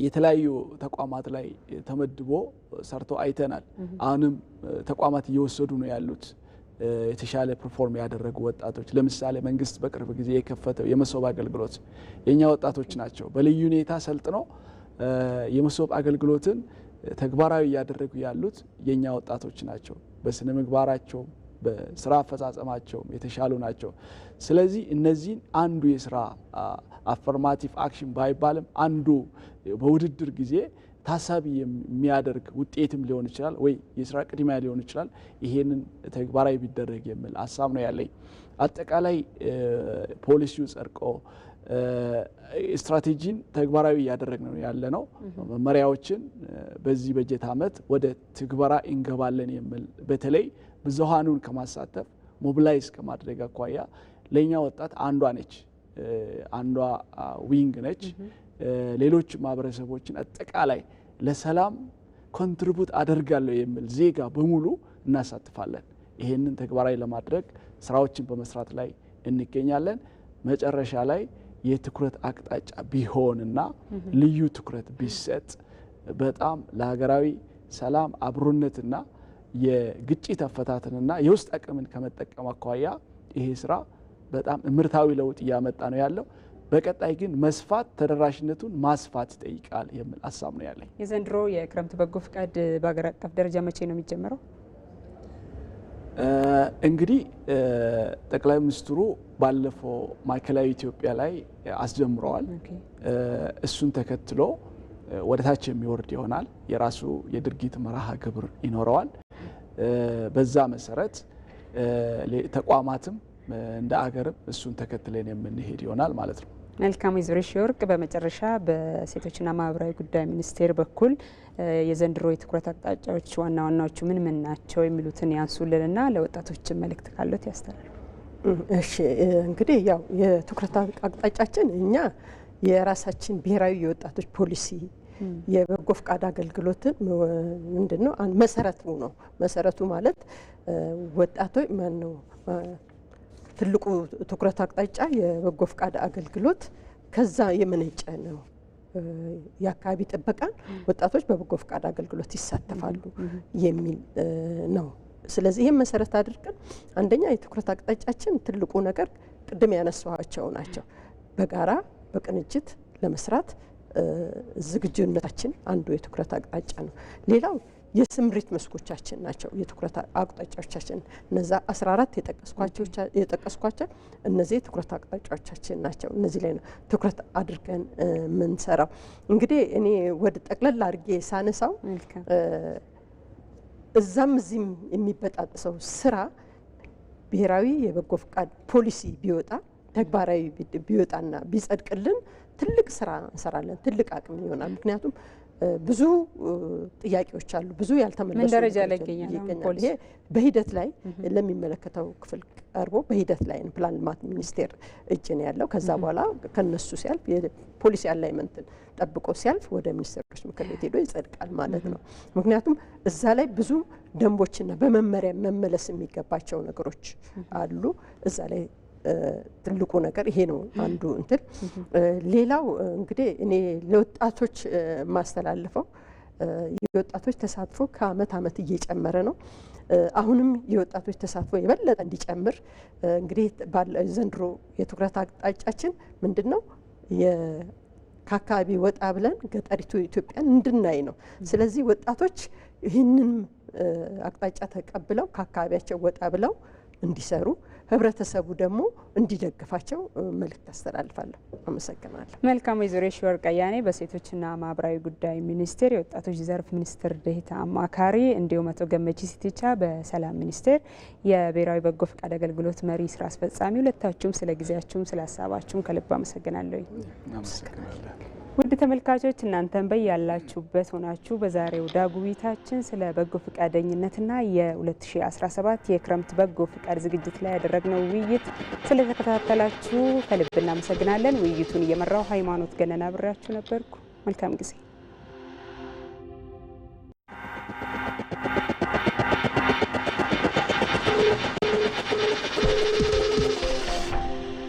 የተለያዩ ተቋማት ላይ ተመድቦ ሰርቶ አይተናል። አሁንም ተቋማት እየወሰዱ ነው ያሉት የተሻለ ፐርፎርም ያደረጉ ወጣቶች። ለምሳሌ መንግስት በቅርብ ጊዜ የከፈተው የመሶብ አገልግሎት የኛ ወጣቶች ናቸው በልዩ ሁኔታ ሰልጥነው የመሶብ አገልግሎትን ተግባራዊ እያደረጉ ያሉት የኛ ወጣቶች ናቸው። በስነ ምግባራቸው በስራ አፈጻጸማቸው የተሻሉ ናቸው። ስለዚህ እነዚህን አንዱ የስራ አፈርማቲቭ አክሽን ባይባልም አንዱ በውድድር ጊዜ ታሳቢ የሚያደርግ ውጤትም ሊሆን ይችላል ወይ የስራ ቅድሚያ ሊሆን ይችላል። ይሄንን ተግባራዊ ቢደረግ የሚል ሀሳብ ነው ያለኝ። አጠቃላይ ፖሊሲው ጸድቆ ስትራቴጂን ተግባራዊ እያደረግን ነው ያለ ነው። መመሪያዎችን በዚህ በጀት ዓመት ወደ ትግበራ እንገባለን የሚል በተለይ ብዙሃኑን ከማሳተፍ ሞቢላይዝ ከማድረግ አኳያ ለኛ ወጣት አንዷ ነች፣ አንዷ ዊንግ ነች። ሌሎች ማህበረሰቦችን አጠቃላይ ለሰላም ኮንትሪቡት አደርጋለሁ የሚል ዜጋ በሙሉ እናሳትፋለን። ይሄንን ተግባራዊ ለማድረግ ስራዎችን በመስራት ላይ እንገኛለን። መጨረሻ ላይ የትኩረት አቅጣጫ ቢሆንና ልዩ ትኩረት ቢሰጥ በጣም ለሀገራዊ ሰላም አብሮነትና የግጭት አፈታትንና የውስጥ አቅምን ከመጠቀም አኳያ ይሄ ስራ በጣም እምርታዊ ለውጥ እያመጣ ነው ያለው። በቀጣይ ግን መስፋት ተደራሽነቱን ማስፋት ይጠይቃል የሚል ሀሳብ ነው ያለኝ። የዘንድሮ የክረምት በጎ ፍቃድ በሀገር አቀፍ ደረጃ መቼ ነው የሚጀምረው? እንግዲህ ጠቅላይ ሚኒስትሩ ባለፈው ማዕከላዊ ኢትዮጵያ ላይ አስጀምረዋል። እሱን ተከትሎ ወደ ታች የሚወርድ ይሆናል። የራሱ የድርጊት መርሃ ግብር ይኖረዋል። በዛ መሰረት ተቋማትም እንደ አገርም እሱን ተከትለን የምንሄድ ይሆናል ማለት ነው። መልካም ወይዘሮ የሺወርቅ በመጨረሻ በሴቶችና ማህበራዊ ጉዳይ ሚኒስቴር በኩል የዘንድሮ የትኩረት አቅጣጫዎች ዋና ዋናዎቹ ምን ምን ናቸው የሚሉትን ያንሱልንና ለወጣቶች መልእክት ካሉት ያስተላልፉ። እሺ እንግዲህ ያው የትኩረት አቅጣጫችን እኛ የራሳችን ብሔራዊ የወጣቶች ፖሊሲ የበጎ ፍቃድ አገልግሎትን ምንድነው መሰረቱ ነው። መሰረቱ ማለት ወጣቶች ማን ነው ትልቁ ትኩረት አቅጣጫ የበጎ ፍቃድ አገልግሎት ከዛ የመነጨ ነው። የአካባቢ ጥበቃን ወጣቶች በበጎ ፍቃድ አገልግሎት ይሳተፋሉ የሚል ነው። ስለዚህ ይህም መሰረት አድርገን አንደኛ የትኩረት አቅጣጫችን ትልቁ ነገር ቅድም ያነሳኋቸው ናቸው። በጋራ በቅንጅት ለመስራት ዝግጁነታችን አንዱ የትኩረት አቅጣጫ ነው። ሌላው የስምሪት መስኮቻችን ናቸው የትኩረት አቅጣጫዎቻችን። እነዛ 14 የጠቀስኳቸው እነዚህ የትኩረት አቅጣጫዎቻችን ናቸው። እነዚህ ላይ ነው ትኩረት አድርገን የምንሰራው። እንግዲህ እኔ ወደ ጠቅለል አድርጌ ሳነሳው እዛም እዚህም የሚበጣጥሰው ስራ ብሔራዊ የበጎ ፍቃድ ፖሊሲ ቢወጣ ተግባራዊ ቢወጣና ቢጸድቅልን ትልቅ ስራ እንሰራለን፣ ትልቅ አቅም ይሆናል። ምክንያቱም ብዙ ጥያቄዎች አሉ፣ ብዙ ያልተመለሱ ምን ደረጃ ላይ ይገኛል? ይሄ በሂደት ላይ ለሚመለከተው ክፍል ቀርቦ በሂደት ላይ ፕላን ልማት ሚኒስቴር እጅ ነው ያለው። ከዛ በኋላ ከነሱ ሲያልፍ የፖሊሲ አላይመንትን ጠብቆ ሲያልፍ ወደ ሚኒስቴሮች ምክር ቤት ሄዶ ይጸድቃል ማለት ነው። ምክንያቱም እዛ ላይ ብዙ ደንቦችና በመመሪያ መመለስ የሚገባቸው ነገሮች አሉ። እዛ ላይ ትልቁ ነገር ይሄ ነው አንዱ እንትን። ሌላው እንግዲህ እኔ ለወጣቶች ማስተላልፈው የወጣቶች ተሳትፎ ከአመት አመት እየጨመረ ነው። አሁንም የወጣቶች ተሳትፎ የበለጠ እንዲጨምር እንግዲህ ዘንድሮ የትኩረት አቅጣጫችን ምንድነው? ከአካባቢ ወጣ ብለን ገጠሪቱ ኢትዮጵያን እንድናይ ነው። ስለዚህ ወጣቶች ይህንን አቅጣጫ ተቀብለው ከአካባቢያቸው ወጣ ብለው እንዲሰሩ ህብረተሰቡ ደግሞ እንዲደግፋቸው መልእክት አስተላልፋለሁ። አመሰግናለሁ። መልካም ወይዘሮ የሺወርቅ አያኔ በሴቶችና ማህበራዊ ጉዳይ ሚኒስቴር የወጣቶች ዘርፍ ሚኒስትር ዴኤታ አማካሪ፣ እንዲሁም አቶ ገመቺ ሲቲቻ በሰላም ሚኒስቴር የብሔራዊ በጎ ፈቃድ አገልግሎት መሪ ስራ አስፈጻሚ፣ ሁለታችሁም ስለ ጊዜያችሁም ስለ ሀሳባችሁም ከልብ አመሰግናለሁ። ውድ ተመልካቾች እናንተን በያላችሁበት ሆናችሁ በዛሬው ዳጉ ውይይታችን ስለ በጎ ፈቃደኝነትና የ2017 የክረምት በጎ ፈቃድ ዝግጅት ላይ ያደረግነው ውይይት ስለተከታተላችሁ ከልብ እናመሰግናለን። ውይይቱን እየመራው ሃይማኖት ገነና አብሬያችሁ ነበርኩ። መልካም ጊዜ።